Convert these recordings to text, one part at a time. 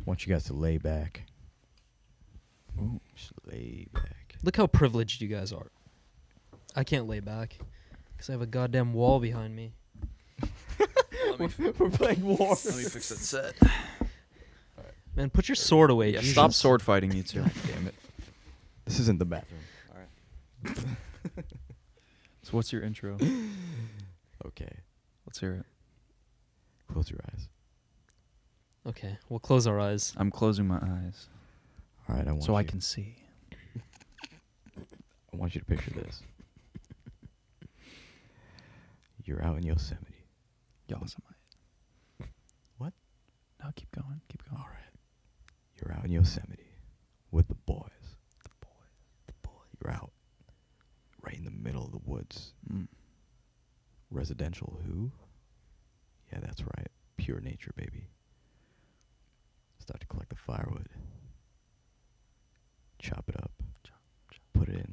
want you guys to lay back. Ooh, just lay back. Look how privileged you guys are. I can't lay back because I have a goddamn wall behind me. We're playing war. Let me fix that set. Man, put your sword away. Yeah, Jesus. stop sword fighting, you two. God damn it. This isn't the bathroom. All right. So what's your intro? Okay. Let's hear it. Close your eyes. Okay, we'll close our eyes. I'm closing my eyes All right, so I can see. I want you to picture this. You're out in Yosemite. Yosemite. What? No, keep going. Keep going. All right. You're out in Yosemite with the boys. The boys. You're out right in the middle of the woods. Residential who? Yeah, that's right. Pure nature, baby. Start to collect the firewood. Chop it up. Put it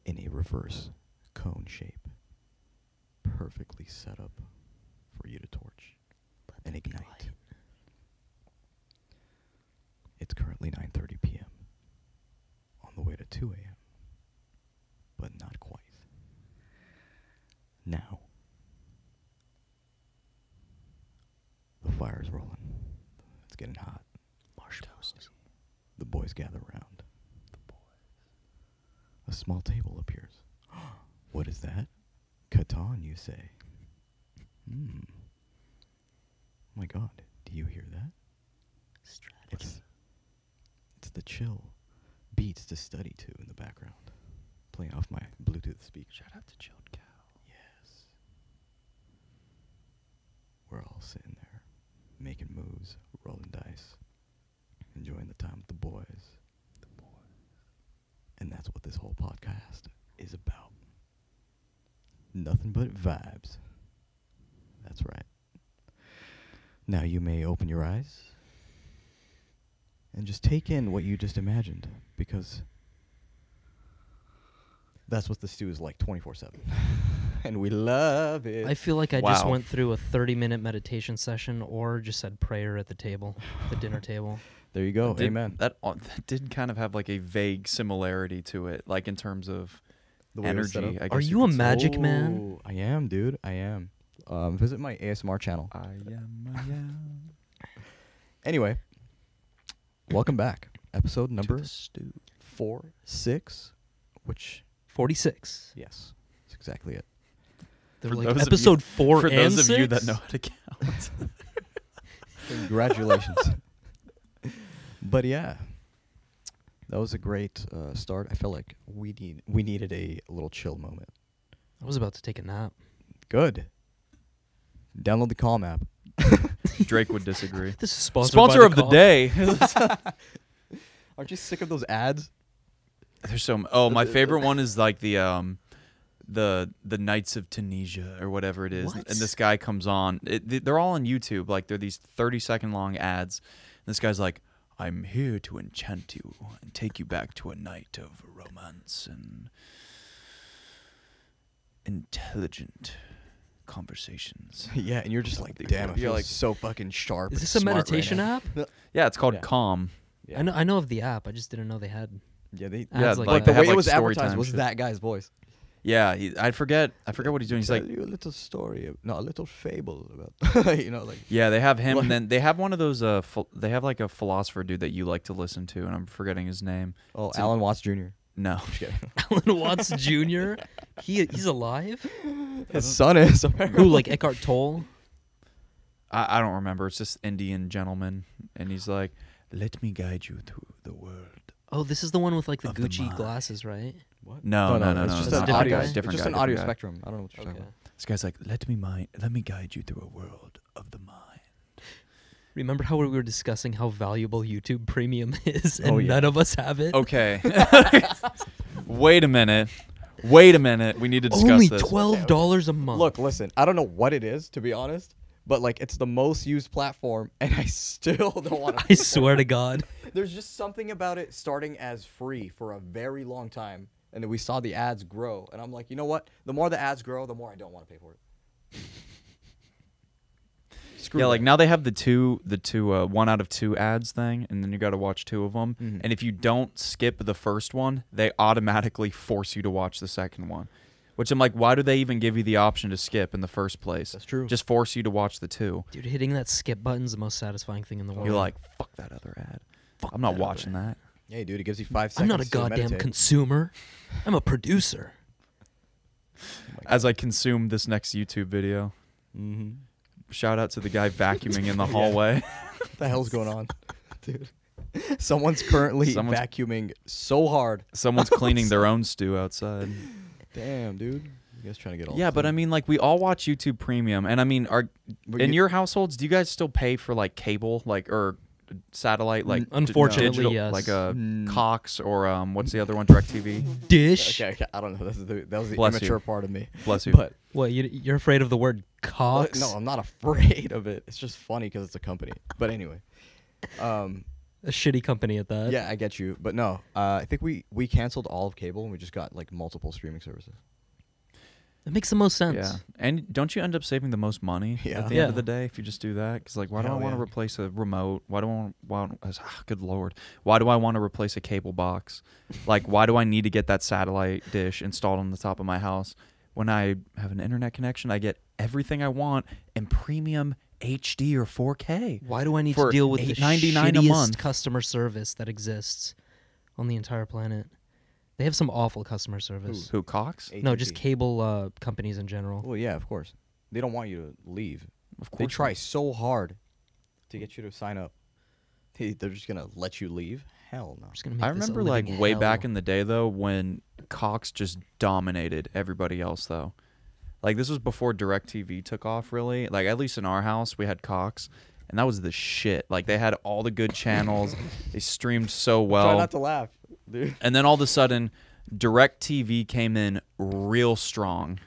in a reverse cone shape. Perfectly set up for you to torch and ignite. It's currently 9:30 p.m. on the way to 2 a.m. But not quite. Now, the fire's rolling. It's getting hot. Marshmallows. The boys gather around. A small table appears. What is that? Catan, you say? Oh my God, do you hear that? It's the chill beats to study to in the background, playing off my Bluetooth speaker. Shout out to Chilled Cow. Yes. We're all sitting there, making moves, rolling dice, enjoying the time with the boys. And that's what this whole podcast is about. Nothing but vibes. That's right. Now you may open your eyes and just take in what you just imagined, because that's what the stew is like 24/7. And we love it. I feel like I just Wow. went through a 30-minute meditation session or just said prayer at the table, the dinner table. There you go. Amen. That did kind of have like a vague similarity to it, like in terms of The way it was set energy. up. I guess Are you a could say. magic man? I am, dude. I am. Visit my ASMR channel. I am. Anyway, welcome back. Episode number Stew. 46, which, 46. yes, that's exactly it. They're For like those of episode 4 For and those 6? of you that know how to count. Congratulations. But yeah, that was a great start. I felt like we needed a little chill moment. I was about to take a nap. Good. Download the Calm app. Drake would disagree. This is sponsored Sponsor by of the Calm. day. Aren't you sick of those ads? There's so. My favorite one is like the Knights of Tunisia or whatever it is, What? and this guy comes on. They're all on YouTube. Like they're these 30-second long ads. And this guy's like, "I'm here to enchant you and take you back to a night of romance and intelligent conversations." Yeah, and you're just like, You're damn, I feel like- so fucking sharp. Is and this a smart right meditation now." app? Yeah, it's called Yeah. Calm. Yeah. I know of the app. I just didn't know they had. Yeah, they, Ads Yeah, like like that. the have, way it was story advertised time was shit. that guy's voice. Yeah, I forget what he's doing. He's like, Tell you a little story, a little fable about, like. yeah, they have him, What? and then they have one of those. They have like a philosopher dude that you like to listen to, and I'm forgetting his name. Oh, It's Alan Watts Jr. No, Just kidding. Alan Watts Jr. He's alive? His son is apparently. Who, like Eckhart Tolle? I don't remember. It's just Indian gentleman, and he's like, "Let me guide you through the world." Oh, this is the one with like the Of the Gucci mind. glasses, right? What? No, It's no, just no, an different audio. guy? It's Different just guy, an audio different guy. spectrum. I don't know what you're talking about. This guy's like, "Let me guide you through a world of the mind." Remember how we were discussing how valuable YouTube Premium is, and Oh, yeah. none of us have it? Okay. Wait a minute. We need to discuss Only this. $12 a month. Look, listen. I don't know what it is, to be honest, but like it's the most used platform, and I still don't want to. I swear to God. There's just something about it starting as free for a very long time, and then we saw the ads grow, and I'm like, you know what? The more the ads grow, the more I don't want to pay for it. Screw Yeah, like that. now they have the two 1 out of 2 ads thing, and then you got to watch 2 of them. Mhm. And if you don't skip the first one, they automatically force you to watch the second one. Which I'm like, why do they even give you the option to skip in the first place? That's true. Just force you to watch the 2. Dude, hitting that skip button's the most satisfying thing in the world. You're like, fuck that other ad. Fuck I'm not that watching other- that. Hey, dude, it gives you 5 I'm seconds. not a to goddamn meditate. consumer. I'm a producer. As I consume this next YouTube video. Mm-hmm. Shout out to the guy vacuuming in the hallway. What the hell's going on, dude? Someone's currently vacuuming so hard. Someone's cleaning their own stew outside. Damn, dude. You guys trying to get all? Yeah, but I mean, like, we all watch YouTube Premium, and I mean, in your households, do you guys still pay for like cable, like or satellite, like Unfortunately, digital, yes. like a Cox or what's the other one, DirecTV? Dish. Okay, I don't know. That was the Bless you. immature part of me. Bless you. But What, you're afraid of the word Cox? no, I'm not afraid of it. It's just funny because it's a company. But anyway, A shitty company at that. yeah, I get you. But no, I think we canceled all of cable and we just got like multiple streaming services. It makes the most sense. Yeah, and don't you end up saving the most money Yeah. at the end of the day if you just do that? Because like, why do I Hell want to yeah. replace a remote? Why do I want? Good lord, why do I want to replace a cable box? Like, why do I need to get that satellite dish installed on the top of my house when I have an internet connection? I get everything I want in premium HD or 4K. Why do I need For to deal with the $8.99 a shittiest month. customer service that exists on the entire planet? They have some awful customer service. Who Cox? No, just AT&T. cable companies in general. Well, yeah, of course. They don't want you to leave. Of course They try not. so hard to get you to sign up. They're just gonna let you leave? Hell no. I'm just gonna make I this a remember like living way back hell. in the day though when Cox just dominated everybody else though. Like this was before DirecTV took off really. Like at least in our house we had Cox and that was the shit. Like they had all the good channels. They streamed so Try well. not to laugh, dude. And then all of a sudden DirecTV came in real strong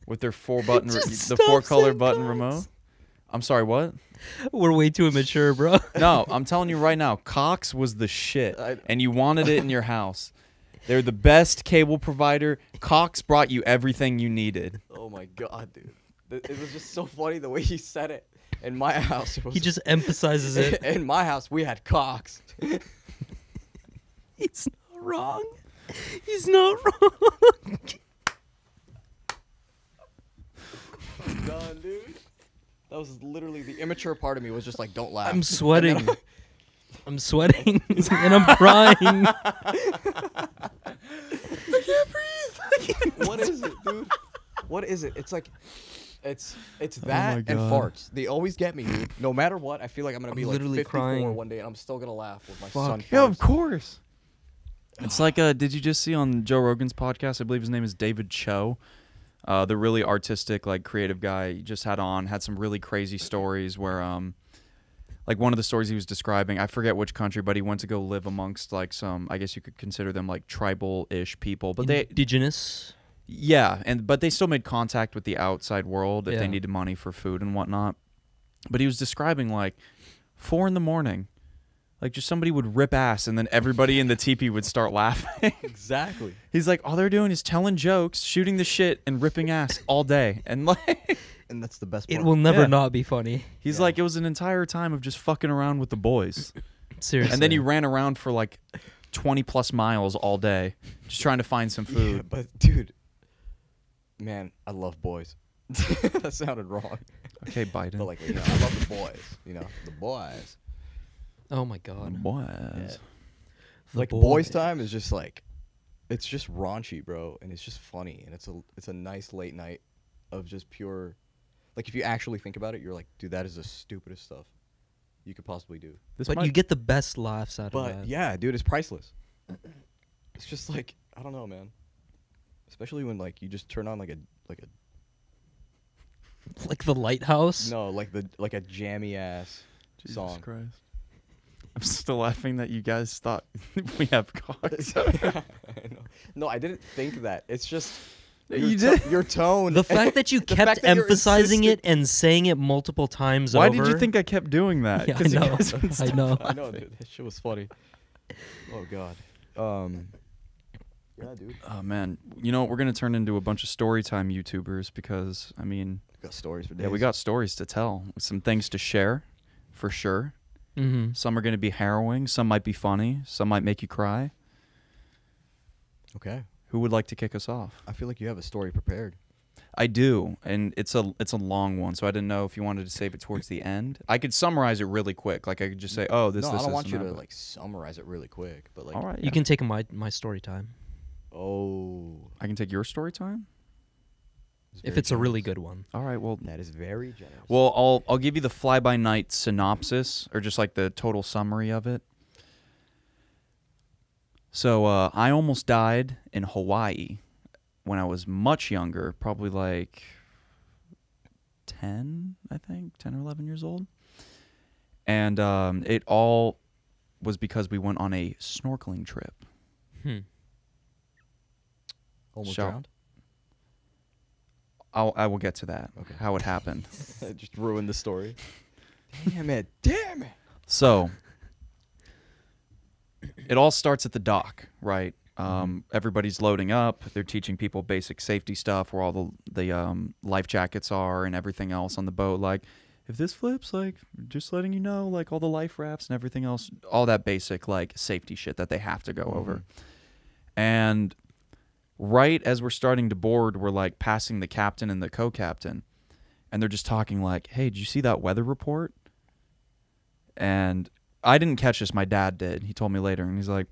with their 4-button Just the stop 4-color saying button Cox. remote. I'm sorry, what? We're way too immature, bro. No, I'm telling you right now, Cox was the shit, and you wanted it in your house. They're the best cable provider. Cox brought you everything you needed. Oh my god, dude. It was just so funny the way he said it. In my house, it was He just emphasizes it. in my house we had Cox. He's not wrong. He's not wrong. Done, dude. That was literally the immature part of me was just like, don't laugh. I'm sweating. I'm sweating and I'm crying. What is it, dude? What is it? It's like, it's that and God. farts. They always get me, dude. No matter what, I feel like I'm gonna be I'm like literally 54 crying. one day, and I'm still gonna laugh with my Fuck. son. Yeah, of farts. course. It's like, did you just see on Joe Rogan's podcast? I believe his name is David Cho. The really artistic, like creative guy he just had some really crazy stories where, like one of the stories he was describing, I forget which country, but he went to go live amongst like some, I guess you could consider them like tribal-ish people, but Indigenous. but they still made contact with the outside world if Yeah. they needed money for food and whatnot. But he was describing like 4 a.m, like just somebody would rip ass and then everybody in the teepee would start laughing. Exactly. He's like, all they're doing is telling jokes, shooting the shit, and ripping ass all day. And like, And that's the best part. It will never Yeah. not be funny. he's Yeah. like, it was an entire time of just fucking around with the boys. Seriously. And then he ran around for like 20 plus miles all day, just trying to find some Yeah, food. but dude, man, I love boys. That sounded wrong. Okay, Biden. But like, I love the boys. The boys. Oh my god. boys. Yeah. The Like boy. boys time is just like, it's just raunchy, bro, and it's just funny, and it's a nice late night of just pure, like if you actually think about it, you're like, dude, that is the stupidest stuff you could possibly do. This But might- you get the best laughs out of But that. yeah, dude, it's priceless. It's just like, I don't know, man. Especially when like you just turn on like a Like the lighthouse. no like a jammy ass Jesus song. Christ. I'm still laughing that you guys thought we have cars. I know. No, I didn't think that. It's just You did. your tone. The fact that you The kept fact that you're emphasizing it insistent- and saying it multiple times Why over. did you think I kept doing that? Yeah, I 'Cause you know. guys would I stop know. I know, dude. That shit was funny. Oh god. Yeah, dude. Oh man, you know we're gonna turn into a bunch of storytime YouTubers because I mean, Got stories for days. Yeah, we got stories to tell. Some things to share, for sure. Mm-hmm. Some are going to be harrowing. Some might be funny. Some might make you cry. Okay. Who would like to kick us off? I feel like you have a story prepared. I do, and it's a long one, so I didn't know if you wanted to save it towards the end. I could summarize it really quick. Like I could just say, "Oh, this." No, this, I don't this, want and you that, to but- like summarize it really quick, but like. All right. You yeah. can take my story time Oh. I can take your story time. if it's a really good one. All right. Well, That is very generous. Well, I'll give you the fly by night synopsis, or just like the total summary of it. So I almost died in Hawaii when I was much younger, probably like 10, I think, 10 or 11 years old. And it all was because we went on a snorkeling trip. Almost Shall- drowned. I will get to that, Okay. how it happened. Just ruined the story. Damn it! Damn it! So it all starts at the dock, right? Everybody's loading up. They're teaching people basic safety stuff, where all the life jackets are and everything else on the boat. Like, if this flips, like, just letting you know, like all the life rafts and everything else, all that basic like safety shit that they have to go over. And right as we're starting to board, we're like passing the captain and the co-captain, and they're just talking like, "Hey, did you see that weather report?" And I didn't catch this. My dad did. He told me later, and he's like,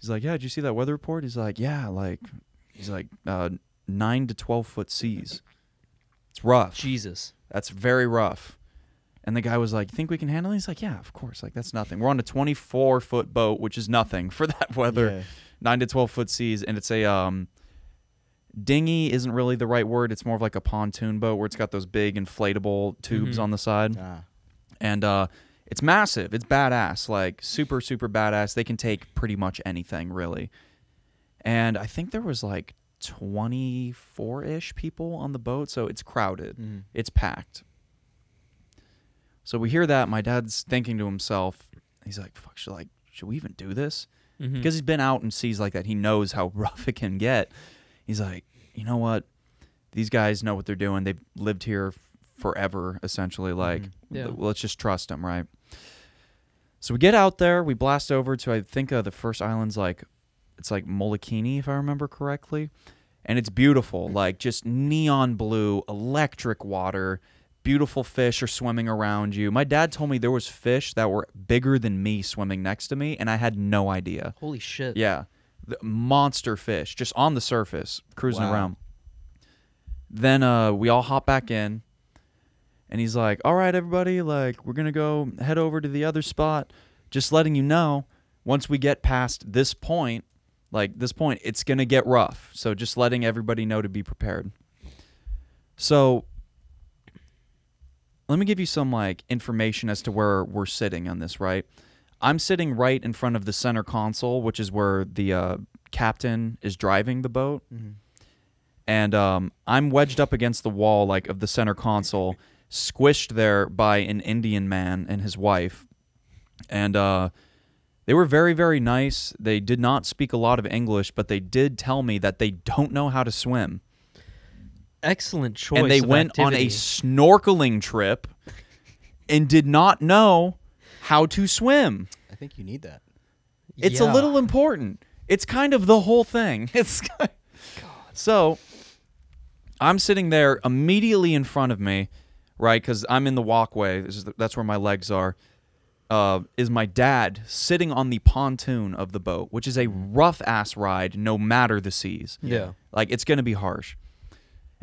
"Yeah, did you see that weather report?" He's like, "Yeah, like," he's like, 9 to 12 foot seas. It's rough. Jesus. That's very rough. And the guy was like, "You think we can handle it?" He's like, "Yeah, of course. Like, that's nothing. We're on a 24-foot boat, which is nothing for that weather. Yeah. 9 to 12 foot seas, and it's a dinghy isn't really the right word. It's more of like a pontoon boat where it's got those big inflatable tubes on the side, and it's massive. It's badass, like super super badass. They can take pretty much anything, really. And I think there was like 24-ish people on the boat, so it's crowded. It's packed. So we hear that. My dad's thinking to himself, he's like, "Fuck, should we even do this?" Because he's been out in seas like that. He knows how rough it can get. He's like, "You know what? These guys know what they're doing. They've lived here forever, essentially. Like, Yeah. let's just trust them, right?" So we get out there. We blast over to, I think, the first island's like, it's like Molokini, if I remember correctly. And it's beautiful, like just neon blue, electric water. Beautiful fish are swimming around you. My dad told me there was fish that were bigger than me swimming next to me, and I had no idea. Holy shit. Yeah. The monster fish just on the surface, cruising Wow. around. Then we all hop back in, and he's like, "All right, everybody, like, we're going to go head over to the other spot. Just letting you know, once we get past this point, it's going to get rough. So just letting everybody know to be prepared." So let me give you some like information as to where we're sitting on this, right? I'm sitting right in front of the center console, which is where the captain is driving the boat. And I'm wedged up against the wall like of the center console, squished there by an Indian man and his wife. And they were very, very nice. They did not speak a lot of English, but they did tell me that they don't know how to swim. Excellent choice. And they of went on a activity. snorkeling trip and did not know how to swim. I think you need that. It's a Yeah. little important. It's kind of the whole thing. So I'm sitting there immediately in front of me, right? Because I'm in the walkway. That's where my legs are. Is my dad sitting on the pontoon of the boat, which is a rough ass ride, no matter the seas. Yeah. Like, it's gonna be harsh.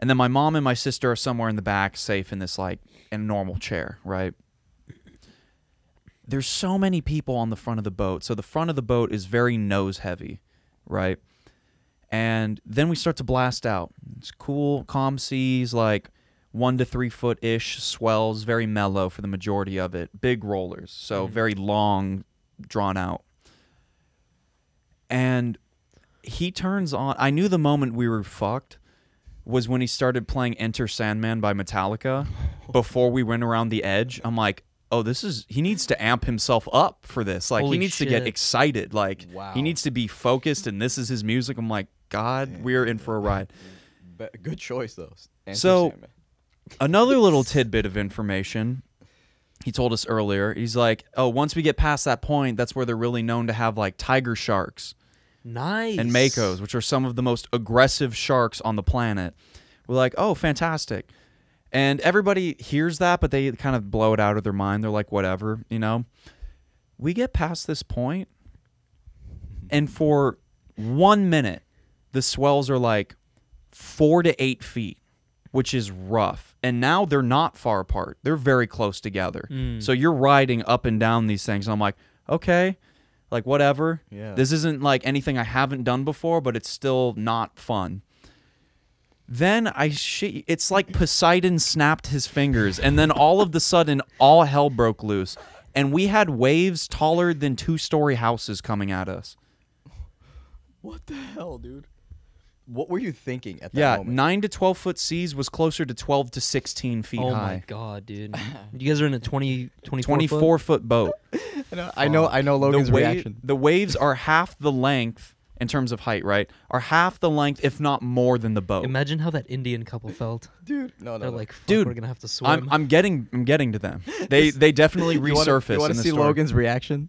And then my mom and my sister are somewhere in the back, safe in this like in a normal chair, right? There's so many people on the front of the boat. So the front of the boat is very nose heavy, right? And then we start to blast out. It's cool, calm seas, like 1 to 3 foot-ish swells, very mellow for the majority of it. Big rollers, so very long, drawn out. And he turns on. I knew the moment we were fucked was when he started playing Enter Sandman by Metallica before we went around the edge. I'm like, oh, he needs to amp himself up for this. Like, Holy he needs to get shit. excited. Like, Wow. he needs to be focused, and this is his music. I'm like, God, we're in for a ride. Good choice though. Enter So- Sandman. Another little tidbit of information he told us earlier. He's like, oh, once we get past that point, that's where they're really known to have like tiger sharks Nice. and makos, which are some of the most aggressive sharks on the planet. We're like, oh, fantastic. And everybody hears that, but they kind of blow it out of their mind. They're like, whatever, you know. We get past this point, and for 1 minute, the swells are like 4 to 8 feet, which is rough. And now they're not far apart. They're very close together. So you're riding up and down these things. And I'm like, okay, like whatever. Yeah. This isn't like anything I haven't done before, but it's still not fun. Then it's like Poseidon snapped his fingers. And then all of the sudden, all hell broke loose. And we had waves taller than 2-story houses coming at us. What the hell, dude? What were you thinking at that moment? 9 to 12 foot seas was closer to 12 to 16 feet Oh high. my god, dude. You guys are in a 24 24-foot boat. I know Logan's reaction. The waves are half the length in terms of height, right? Are half the length, if not more than the boat. Imagine how that Indian couple felt. Dude, no. They're like, fuck, Dude, we're gonna have to swim. I'm getting to them. They definitely resurface. You want in to the see story. Logan's reaction?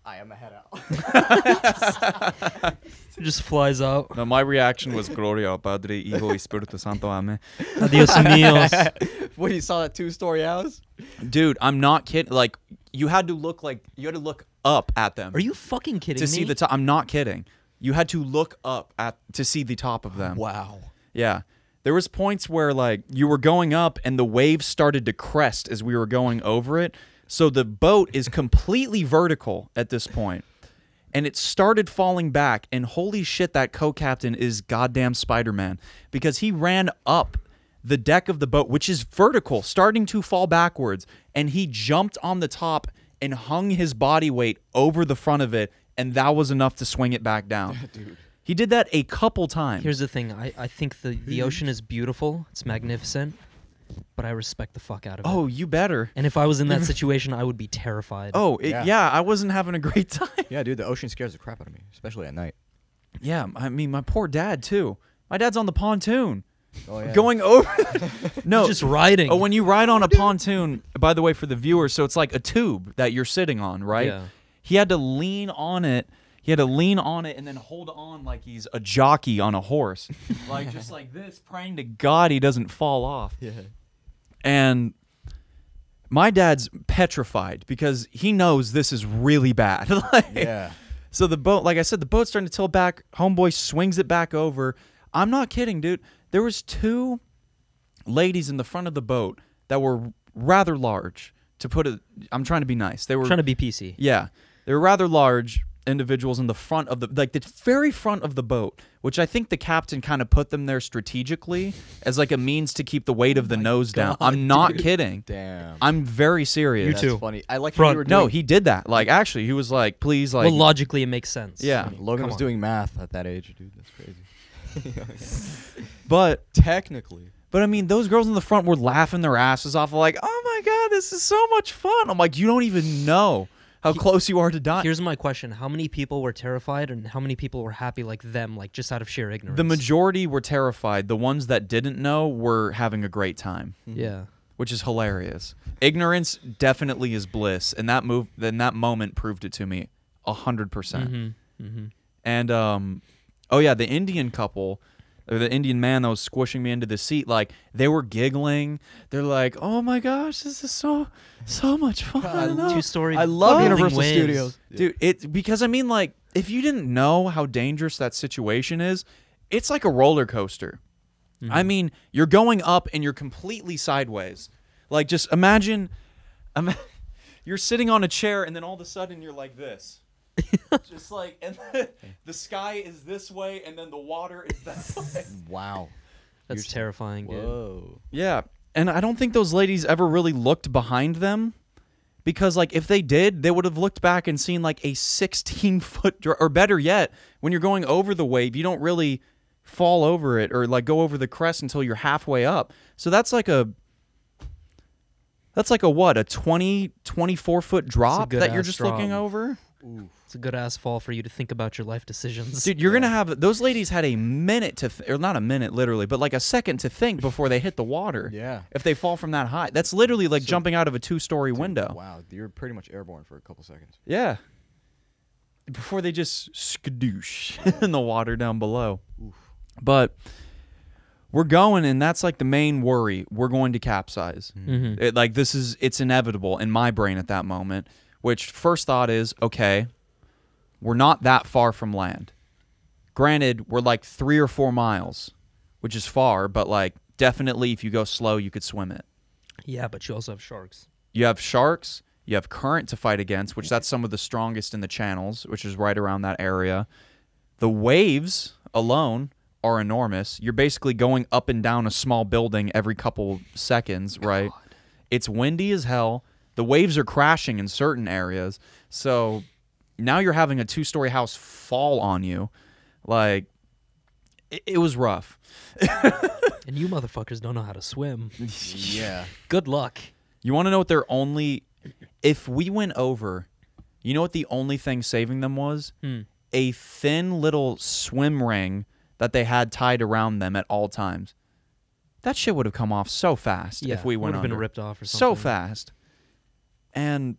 I am a head out. It just flies out. No, my reaction was Gloria Padre, Hijo y Espíritu Santo, Amen. Adios míos. When you saw that 2-story house? Dude, I'm not kidding. Like you had to look up at them. Are you fucking kidding to me? see the top? I'm not kidding. You had to look up to see the top of them. Wow. Yeah. There was points where like you were going up and the waves started to crest as we were going over it. So the boat is completely vertical at this point. And it started falling back, and holy shit, that co-captain is goddamn Spider-Man, because he ran up the deck of the boat, which is vertical, starting to fall backwards, and he jumped on the top and hung his body weight over the front of it, and that was enough to swing it back down. Dude. He did that a couple times. Here's the thing. I think the ocean is beautiful. It's magnificent. But I respect the fuck out of it. Oh, you better. And if I was in that situation, I would be terrified. Oh, Yeah. I wasn't having a great time. Yeah, dude, the ocean scares the crap out of me, especially at night. Yeah, I mean, my poor dad, too. My dad's on the pontoon. Oh, yeah. Going over. No. Just riding. Oh, when you ride on a pontoon, by the way, for the viewers, so it's like a tube that you're sitting on, right? Yeah. He had to lean on it. He had to lean on it and then hold on like he's a jockey on a horse. Like, just like this, praying to God he doesn't fall off. Yeah. And my dad's petrified because he knows this is really bad. Like, Yeah. So the boat, like I said, the boat's starting to tilt back. Homeboy swings it back over. I'm not kidding, dude. There was 2 ladies in the front of the boat that were rather large. I'm trying to be nice. They were trying to be PC. Yeah, they were rather large individuals in the front of the very front of the boat, which I think the captain kind of put them there strategically as like a means to keep the weight of the nose down. I'm not kidding. Damn. I'm very serious. You That's too. funny. I like how Front. you were doing. No, he did that. Like actually, he was like, please, like, Well, logically, it makes sense. Yeah. I mean, Logan come was on. doing math at that age, dude. That's crazy. but Technically. I mean, those girls in the front were laughing their asses off, like, oh my god, this is so much fun. I'm like, you don't even know how close you are to dying. Here's my question. How many people were terrified and how many people were happy like them, like just out of sheer ignorance? The majority were terrified. The ones that didn't know were having a great time, Yeah. which is hilarious. Ignorance definitely is bliss, and that moment proved it to me 100%. Mm-hmm. Mm-hmm. And oh yeah, the Indian couple, or the Indian man that was squishing me into the seat, like they were giggling. They're like, "Oh my gosh, this is so much fun." I love- 2-story. I love building Universal waves. Studios. Dude, because I mean, like, if you didn't know how dangerous that situation is, it's like a roller coaster. Mhm. I mean, you're going up and you're completely sideways. Like, just imagine you're sitting on a chair and then all of a sudden you're like this. Just like, and then the sky is this way and then the water is that way. Wow. That's terrifying, dude. Whoa. Yeah, and I don't think those ladies ever really looked behind them. Because, like, if they did, they would have looked back and seen, like, a 16-foot... Or better yet, when you're going over the wave, you don't really fall over it or, like, go over the crest until you're halfway up. So that's like a... That's like a, what, a 24-foot drop that you're good-ass just drop. looking over? Oof. It's a good ass fall for you to think about your life decisions. Dude, you're gonna have those ladies had a minute to, or not a minute literally, but like a second to think before they hit the water. Yeah. If they fall from that high, that's literally like So- jumping out of a 2-story Dude, window. Wow, you're pretty much airborne for a couple seconds. Yeah. Before they just skadoosh in the water down below. Oof. But we're going, and that's like the main worry. We're going to capsize. Mm-hmm. It's inevitable in my brain at that moment. Which first thought is, okay, we're not that far from land. Granted, we're like 3 or 4 miles, which is far, but like definitely if you go slow, you could swim it. Yeah, but you also have sharks. You have sharks, you have current to fight against, which that's some of the strongest in the channels, which is right around that area. The waves alone are enormous. You're basically going up and down a small building every couple seconds, right? God. It's windy as hell. The waves are crashing in certain areas. So now you're having a 2-story house fall on you. Like, it was rough. And you motherfuckers don't know how to swim. Yeah. Good luck. You want to know what their only... If we went over, you know what the only thing saving them was? A thin little swim ring that they had tied around them at all times. That shit would have come off so fast Yeah, if we went would have been under. ripped off or So something. fast. And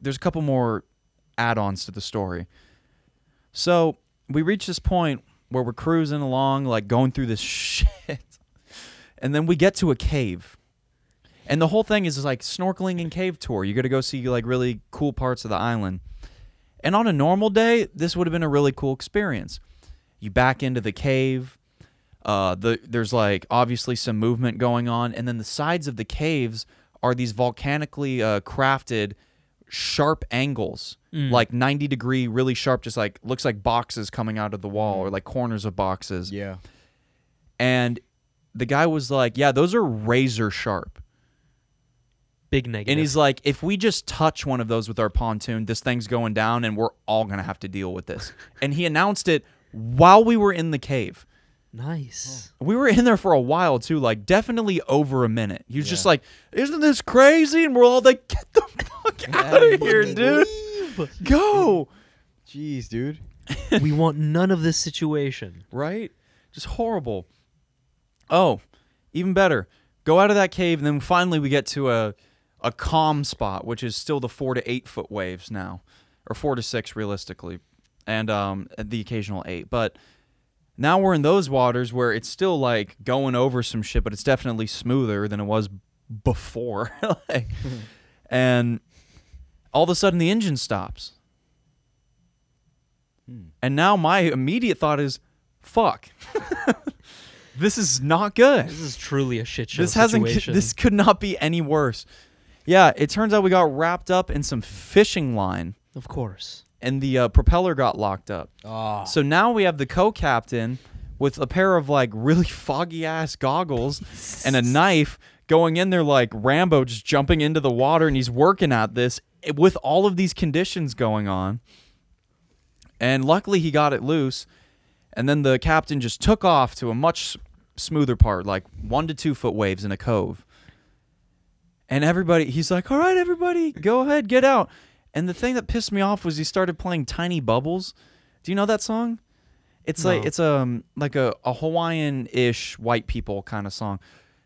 there's a couple more add-ons to the story. So we reach this point where we're cruising along, like going through this shit. And then we get to a cave. And the whole thing is like snorkeling and cave tour. You got to go see like really cool parts of the island. And on a normal day, this would have been a really cool experience. You back into the cave. There's like obviously some movement going on. And then the sides of the caves are these volcanically crafted sharp angles, like 90-degree, really sharp, just like looks like boxes coming out of the wall or like corners of boxes. Yeah. And the guy was like, yeah, those are razor sharp. Big negative. And he's like, if we just touch one of those with our pontoon, this thing's going down and we're all going to have to deal with this. And he announced it while we were in the cave. Nice. We were in there for a while too, like definitely over a minute. He was just Yeah. like, "Isn't this crazy?" And we're all like, "Get the fuck out of here, dude! Go!" Jeez, dude. We want none of this situation. Right? Just horrible. Oh, even better. Go out of that cave, and then finally we get to a calm spot, which is still the 4 to 8 foot waves now, or 4 to 6 realistically, and the occasional 8, but. Now we're in those waters where it's still like going over some shit, but it's definitely smoother than it was before. And all of a sudden the engine stops. And now my immediate thought is, fuck. This is not good. This is truly a shit show situation. This could not be any worse. Yeah, it turns out we got wrapped up in some fishing line. Of course. And the propeller got locked up. Ah. So now we have the co-captain with a pair of like really foggy ass goggles and a knife going in there like Rambo, just jumping into the water, and he's working at this with all of these conditions going on. And luckily he got it loose, and then the captain just took off to a much smoother part, like 1 to 2 foot waves in a cove. And he's like, "All right, everybody, go ahead, get out." And the thing that pissed me off was he started playing Tiny Bubbles. Do you know that song? It's No. like it's like a Hawaiian-ish white people kind of song.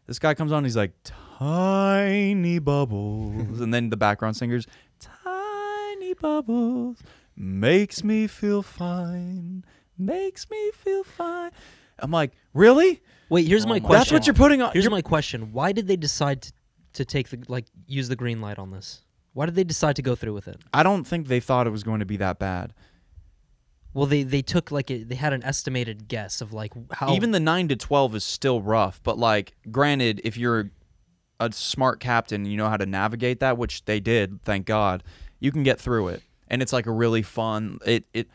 This guy comes on, he's like, "Tiny bubbles," and then the background singer's "Tiny bubbles makes me feel fine, makes me feel fine." I'm like, really? Wait, here's Oh my my question. That's what you're putting on? Here's you're- my question. Why did they decide to take use the green light on this? Why did they decide to go through with it? I don't think they thought it was going to be that bad. Well, they took they had an estimated guess of like how Even the 9 to 12 is still rough, but like, granted, if you're a smart captain, you know how to navigate that, which they did, thank God, you can get through it. And it's like a really fun, it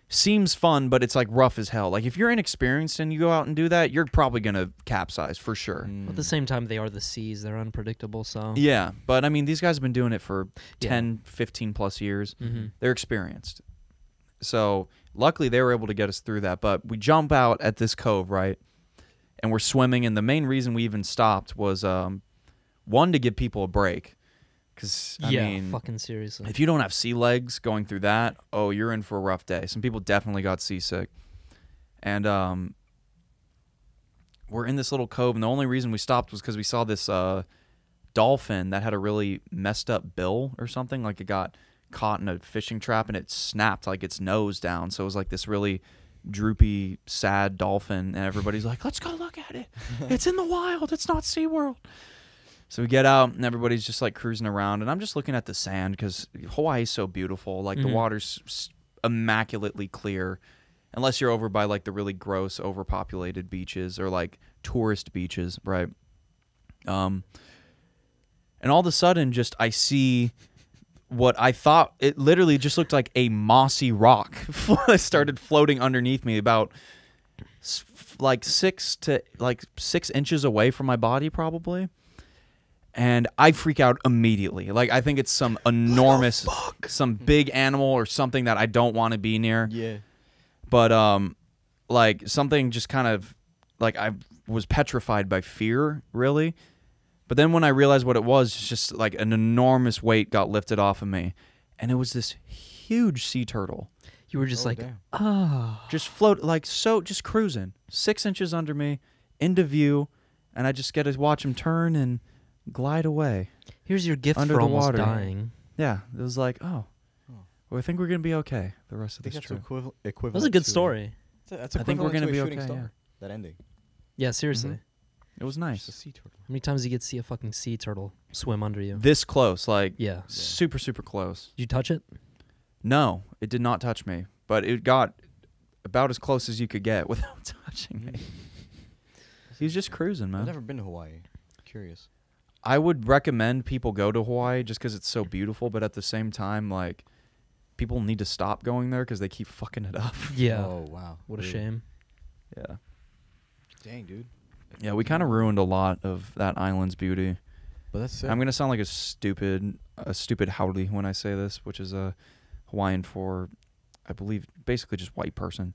seems fun, but it's like rough as hell. Like if you're inexperienced and you go out and do that, you're probably going to capsize for sure. At the same time, they are the seas. They're unpredictable, so Yeah, but I mean, these guys have been doing it for Yeah. 10, 15 plus years. Mhm. They're experienced. So luckily they were able to get us through that. But we jump out at this cove, right? And we're swimming. And the main reason we even stopped was, one, to give people a break. Because, Yeah, I mean, fucking seriously. if you don't have sea legs going through that, oh, you're in for a rough day. Some people definitely got seasick. And we're in this little cove, and the only reason we stopped was because we saw this dolphin that had a really messed up bill or something. Like, it got caught in a fishing trap, and it snapped, like, its nose down. So it was like this really droopy, sad dolphin, and everybody's like, let's go look at it. It's in the wild. It's not SeaWorld. So we get out, and everybody's just, like, cruising around, and I'm just looking at the sand because Hawaii's so beautiful. Like, the water's immaculately clear, unless you're over by, like, the really gross, overpopulated beaches or, like, tourist beaches, right? And all of a sudden, just I see what I thought, it literally just looked like a mossy rock started floating underneath me about like 6 inches away from my body, probably. And I freak out immediately. Like, I think it's some enormous, some big animal or something that I don't want to be near. Yeah. But like, something just kind of, like, I was petrified by fear, really. But then when I realized what it was, it's just like an enormous weight got lifted off of me, and it was this huge sea turtle. You were just like, damn. Just float, like, so, just cruising 6 inches under me, into view, and I just get to watch him turn and glide away. here's your gift Under for the almost water. dying. Yeah, it was like, oh, well, I think we're gonna be okay the rest I of think this that's trip. equivalent. That was a good to- story. That's I think we're equivalent gonna to be a shooting okay, star, yeah. That ending. Yeah, seriously. Mhm. It was Just a nice. sea turtle. How many times do you get to see a fucking sea turtle swim under you? This close, like, Yeah. super, super close. Did you touch it? No, it did not touch me, but it got about as close as you could get without touching me. He was just cruising, I've man. never been to Hawaii. Curious. I would recommend people go to Hawaii just because it's so beautiful, but at the same time, like, people need to stop going there because they keep fucking it up. Yeah. Oh wow. What a Really? shame. Yeah. Dang, dude. Yeah, we kind of ruined a lot of that island's beauty. But that's it. I'm gonna sound like a stupid howdy when I say this, which is a Hawaiian for, I believe, basically just white person.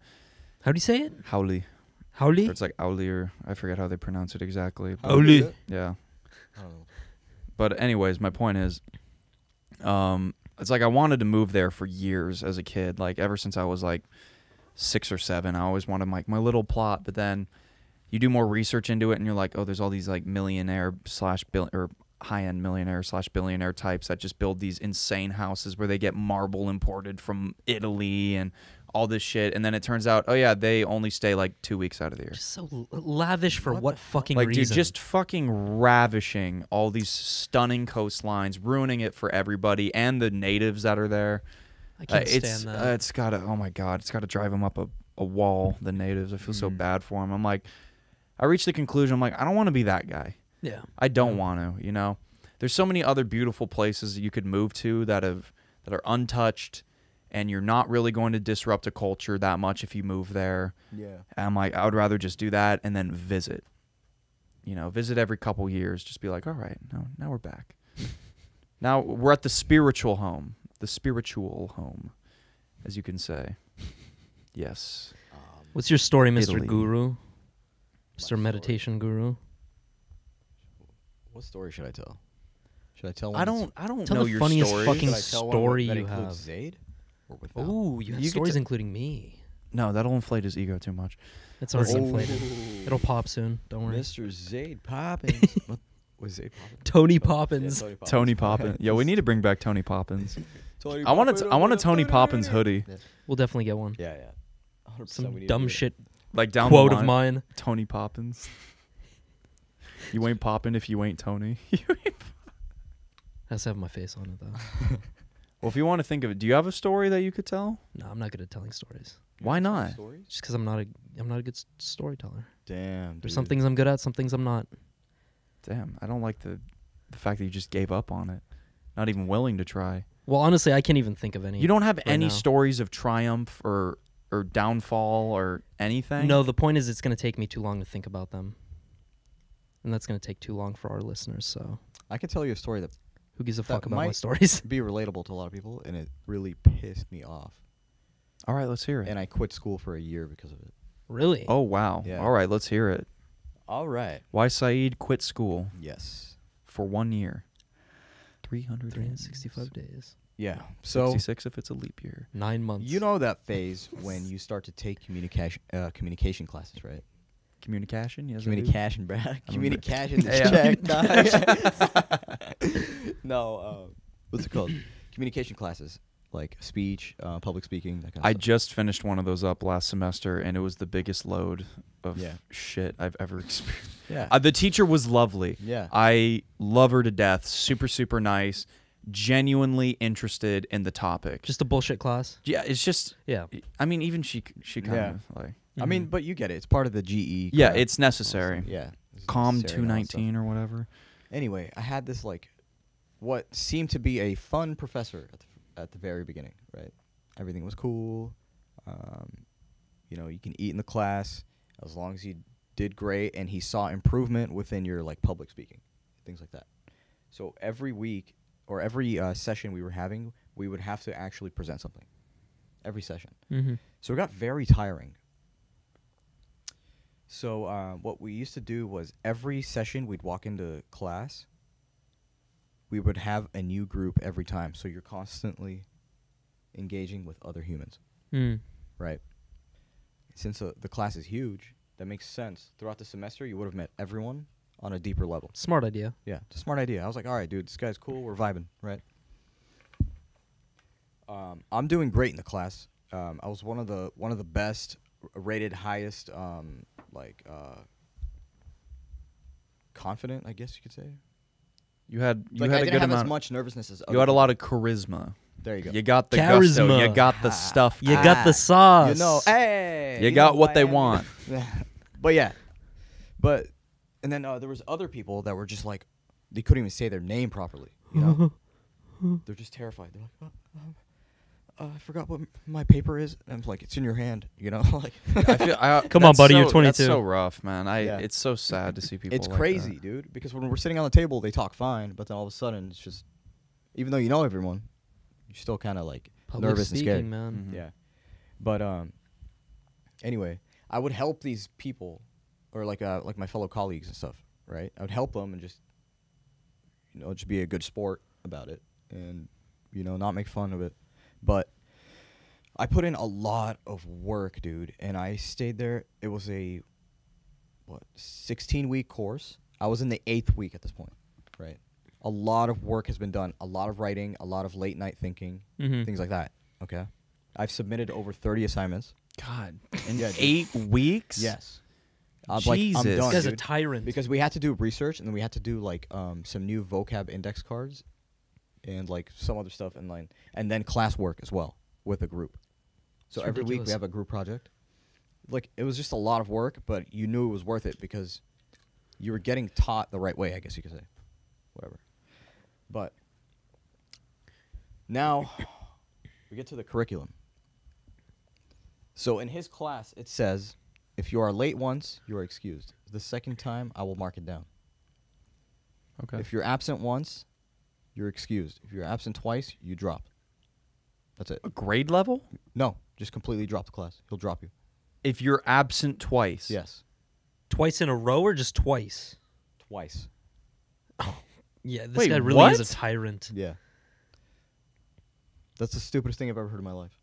How do you say it? Howdy. Howdy? Or it's like auli, or I forget how they pronounce it exactly. but- Howdy. Yeah. I don't know. But anyways, my point is, it's like I wanted to move there for years as a kid. Like, ever since I was like 6 or 7, I always wanted my little plot. But then you do more research into it, and you're like, oh, there's all these like millionaire slash or high-end millionaire slash billionaire types that just build these insane houses where they get marble imported from Italy and all this shit. And then it turns out, oh yeah, they only stay like 2 weeks out of the year. Just so lavish for What what the fucking Like, reason? dude, just fucking ravishing all these stunning coastlines, ruining it for everybody and the natives that are there. I can't it's stand that. it's gotta, oh my god, it's gotta drive them up a wall. The natives, I feel so bad for them. I'm like, I reached the conclusion. I'm like, I don't want to be that guy. yeah. I don't want to. You know, there's so many other beautiful places that you could move to that are untouched, and you're not really going to disrupt a culture that much if you move there. Yeah. And I'm like, I would rather just do that and then visit. You know, visit every couple years. Just be like, all right, now we're back. Now we're at the spiritual home, as you can say. Yes. What's your story, Mr. Italy. Guru? Mr. story. Meditation Guru? What story should I tell? Should I tell one? I don't Tell know the your funniest stories. fucking Should I tell one story that you includes have. Zayd? Or without? Ooh, you have You get stories to- including me. No, that'll inflate his ego too much. It's already Oh. inflated. It'll pop soon. Don't worry. Mr. Zayd Poppins. What was Zayd Poppins? Tony Yeah, Poppins. Tony Poppins. Yo, we need to bring back Tony Poppins. Tony I want a Tony Poppins. Poppins hoodie. We'll definitely get one. Yeah, 100% Some we need to dumb do it. shit Like down quote the of line, mine. Tony Poppins. You ain't popping if you ain't Tony. Has to have my face on it though. Well, if you want to think of it, do you have a story that you could tell? No, I'm not good at telling stories. Why not? Stories? Just because I'm not a good storyteller. Damn. There's some things I'm good at, some things I'm not. Damn, I don't like the fact that you just gave up on it. Not even willing to try. Well, honestly, I can't even think of any. You don't have any now. stories of triumph or downfall or anything? No, the point is it's going to take me too long to think about them. And that's going to take too long for our listeners, so I can tell you a story that who gives a That fuck about my might- stories? be relatable to a lot of people, and it really pissed me off. All right, let's hear it. And I quit school for a year because of it. Really? Oh, wow. Yeah. All right, let's hear it. All right. Why Saeed quit school Yes. for 1 year. 365 days. Yeah. So 66 if it's a leap year. 9 months. you know that phase when you start to take communication classes, right? Communication? Yes, I do. Communication, bruh. remember. Communication is Yeah. checked. No, what's it called? Communication classes, like speech, public speaking, that kind of I stuff. just finished one of those up last semester, and it was the biggest load of Yeah. shit I've ever experienced. Yeah. The teacher was lovely. Yeah. I love her to death. Super, super nice. Genuinely interested in the topic. Just a bullshit class. Yeah, it's just. Yeah. I mean, even she kind Yeah. of like. I mean, Mhm. but you get it. It's part of the GE. Yeah, crap. it's necessary. Yeah. It's COM necessary and all that stuff. 219 or whatever. Anyway, I had this like, what seemed to be a fun professor at the very beginning. Right, everything was cool. You know, you can eat in the class as long as you did great, and he saw improvement within your like public speaking, things like that. So every week or every session we were having, we would have to actually present something. Every session. Mm-hmm. So it got very tiring. So what we used to do was every session we'd walk into class, we would have a new group every time. So you're constantly engaging with other humans, Mm. right? Since the class is huge, that makes sense. Throughout the semester, you would have met everyone on a deeper level. Smart idea. Yeah, it's a smart idea. I was like, all right, dude, this guy's cool. We're vibing, right? I'm doing great in the class. I was one of the best, rated highest, confident, I guess you could say. You had Like I a didn't good have as amount. much nervousness as You had a lot of charisma. There you go. You got the gusto. Charisma. You got the stuff. You Ah, got the sauce. You know, hey, You know got who what I they am. want. But yeah, and then there was other people that were just like, they couldn't even say their name properly. You know, they're just terrified. They're like, I forgot what my paper is. And I'm like, it's in your hand. You know, like I feel, Come on, that's buddy, so, you're 22. That's so rough, man. Yeah. It's so sad to see people. it's like crazy, that. dude. Because when we're sitting on the table, they talk fine, but then all of a sudden, it's just, even though you know everyone, you're still kind of like Public nervous speaking, and scared. man. Mhm. Yeah, but anyway, I would help these people, or like my fellow colleagues and stuff. Right, I would help them and just, just be a good sport about it, and not make fun of it. But I put in a lot of work, dude, and I stayed there. It was a 16-week course. I was in the 8th week at this point, right? A lot of work has been done, a lot of writing, a lot of late night thinking, Mm-hmm. things like that. Okay, I've submitted over 30 assignments. God, in Yeah, dude. 8 weeks. Yes, I'm Jesus. done, This guy's a dude. tyrant. Because we had to do research, and then we had to do like some new vocab index cards, and like some other stuff, and then classwork as well with a group. So It's every week we ridiculous. have a group project. Like, it was just a lot of work, but you knew it was worth it because you were getting taught the right way, I guess you could say. Whatever. But now we get to the curriculum. So in his class, it says, if you are late once, you are excused. The second time, I will mark it down. Okay. If you're absent once, you're excused. If you're absent twice, you drop. That's it. A grade level? No, just completely drop the class. He'll drop you. If you're absent twice. Yes, Twice in a row or just twice? twice. Yeah, this Wait, guy really is what? a tyrant. Yeah. That's the stupidest thing I've ever heard in my life.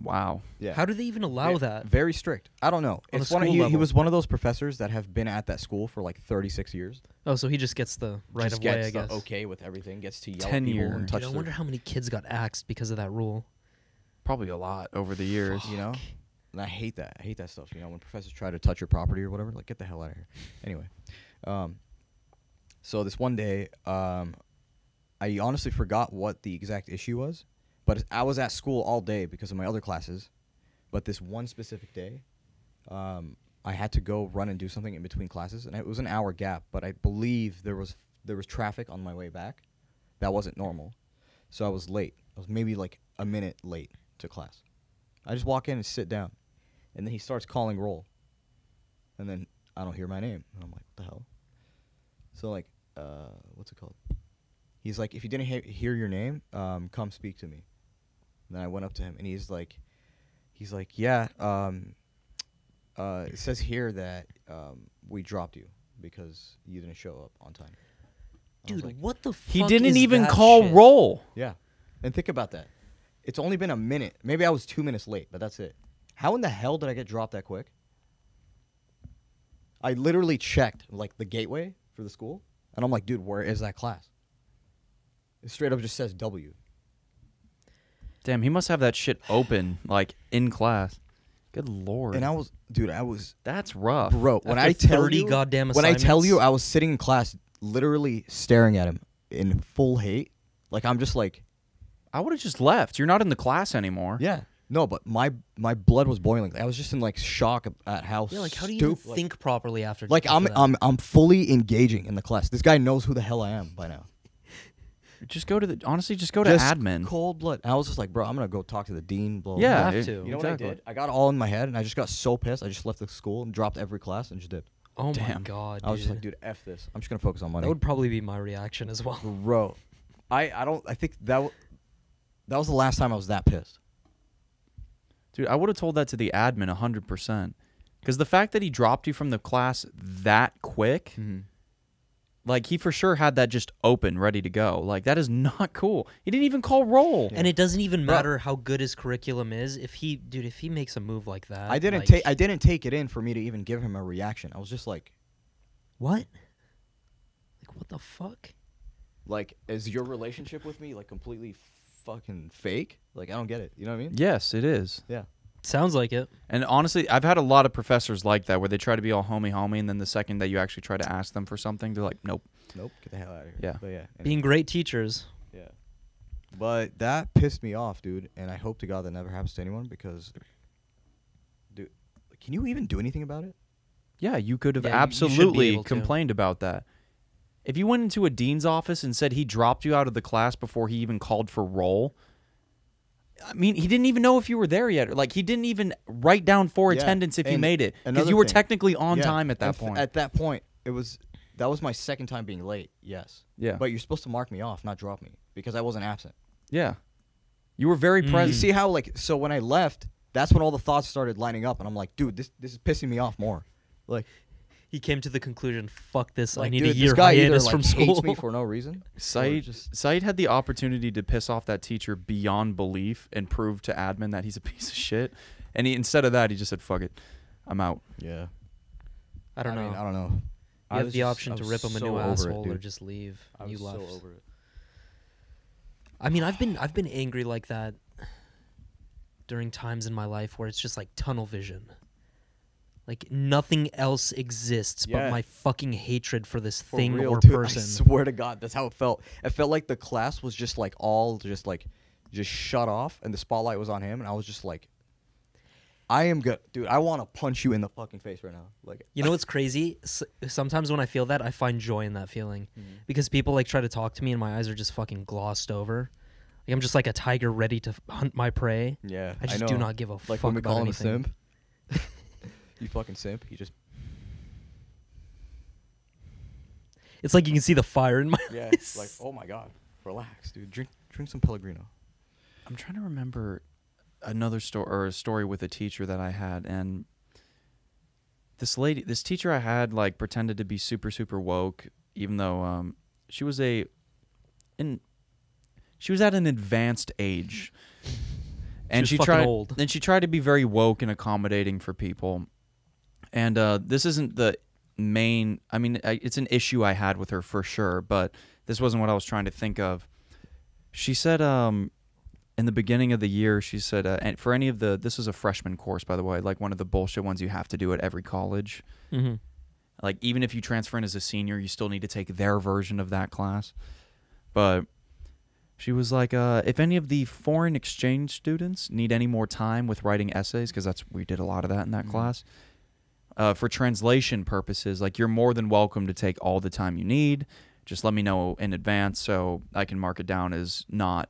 Wow. Yeah. How do they even allow that? Very strict. I don't know. On a It's one of, school he level. was one of those professors that have been at that school for like 36 years. Oh, so he just gets the right Just of way, gets I guess. the okay with everything. Gets to yell at 10 people year. and Dude, touch I their- wonder how many kids got axed because of that rule. Probably a lot over the years. You know? And I hate that. I hate that stuff. When professors try to touch your property or whatever, like, get the hell out of here. Anyway. So this one day, I honestly forgot what the exact issue was, but I was at school all day because of my other classes. But this one specific day, I had to go run and do something in between classes, and it was an hour gap. But I believe there was traffic on my way back. That wasn't normal, so I was late. I was maybe like a minute late to class. I just walk in and sit down, and then he starts calling roll, and then I don't hear my name, and I'm like, what the hell? So like, what's it called? He's like, if you didn't hear your name, come speak to me. And then I went up to him, and he's like, yeah, it says here that we dropped you because you didn't show up on time. Dude, like, what the fuck He didn't is even that call shit? roll. yeah. And think about that. It's only been a minute. Maybe I was 2 minutes late, but that's it. How in the hell did I get dropped that quick? I literally checked like the gateway for the school, and I'm like, dude, where is that class? It straight up just says W. Damn, he must have that shit open, like, in class. Good lord. And I was, dude, I was, That's rough. bro. When After I tell 30 you, goddamn when I tell you, assignments? I was sitting in class, literally staring at him in full hate. Like I'm just like, I would have just left. You're not in the class anymore. yeah, no, but my blood was boiling. I was just in like shock at how Yeah, like how do you even stupid. think properly after? Like after that? I'm fully engaging in the class. This guy knows who the hell I am by now. Just go to the honestly, just go to Just admin. cold blood. And I was just like, bro, I'm gonna go talk to the dean. Blah, blah, Yeah, blah. have to. You know exactly. what I did? I got all in my head, and I just got so pissed. I just left the school and dropped every class and just dipped. Oh my Damn. god, I was just dude. like, dude, f this. I'm just gonna focus on money. That would probably be my reaction as well. Bro, I think that was the last time I was that pissed. Dude, I would have told that to the admin 100%. Because the fact that he dropped you from the class that quick, like he for sure had that just open, ready to go. Like that is not cool. He didn't even call roll. And it doesn't even Bro. matter how good his curriculum is. If he makes a move like that, I didn't like, take it in for me to even give him a reaction. I was just like, what? Like what the fuck? like, is your relationship with me like completely fucking fake? Like, I don't get it. You know what I mean? Yes, it is. Yeah. Sounds like it. And honestly, I've had a lot of professors like that where they try to be all homey, and then the second that you actually try to ask them for something, they're like, nope. Nope. Get the hell out of here. Yeah. But yeah. Being great teachers. Yeah. But that pissed me off, dude. And I hope to God that never happens to anyone because, dude, can you even do anything about it? Yeah, you could have Yeah, you should be absolutely able to. complained about that. If you went into a dean's office and said he dropped you out of the class before he even called for roll, I mean, he didn't even know if you were there yet. Like, he didn't even write down for Yeah, attendance if you and made it. Because another you were thing. technically on Yeah, time at that and point. At that point, that was my second time being late. Yes. Yeah. But you're supposed to mark me off, not drop me, because I wasn't absent. Yeah. You were very Mm. present. You see how like so when I left, that's when all the thoughts started lining up, and I'm like, dude, this is pissing me off more. Like, He came to the conclusion, fuck this, I like need dude, a year this guy either hiatus like from hates school. me for no reason. or Said just had the opportunity to piss off that teacher beyond belief and prove to admin that he's a piece of shit. And instead of that, he just said, fuck it. I'm out. yeah. I don't know. mean, I don't know. You I have was the just- option I to was rip him a so new over it, asshole or dude. just leave. I You was left. so over it. I mean, I've been angry like that during times in my life where it's just like tunnel vision. Like nothing else exists but Yeah. my fucking hatred for this For thing real, or dude, person. I swear to God, that's how it felt. It felt like the class was just like all just shut off, and the spotlight was on him, and I was just like, I am good, dude. I want to punch you in the fucking face right now. Like, You know what's crazy? Sometimes when I feel that, I find joy in that feeling. Because people like try to talk to me and my eyes are just fucking glossed over. Like I'm just like a tiger ready to hunt my prey. yeah, I just do not give a like fuck when we about call him anything. a simp. You fucking simp. He just It's like you can see the fire in my yeah. eyes. Like, oh my God, relax, dude. Drink some Pellegrino. I'm trying to remember another story or a story with a teacher that I had, and this teacher I had like pretended to be super woke, even though she was at an advanced age, and She was fucking tried old. and she tried to be very woke and accommodating for people, and this isn't the main. I mean, it's an issue I had with her for sure, but this wasn't what I was trying to think of. She said in the beginning of the year, she said, and for any of this is a freshman course, by the way, like one of the bullshit ones you have to do at every college. Mm-hmm. Like, even if you transfer in as a senior, you still need to take their version of that class. But she was like, if any of the foreign exchange students need any more time with writing essays, because we did a lot of that in that class, for translation purposes, like, you're more than welcome to take all the time you need. Just let me know in advance so I can mark it down as not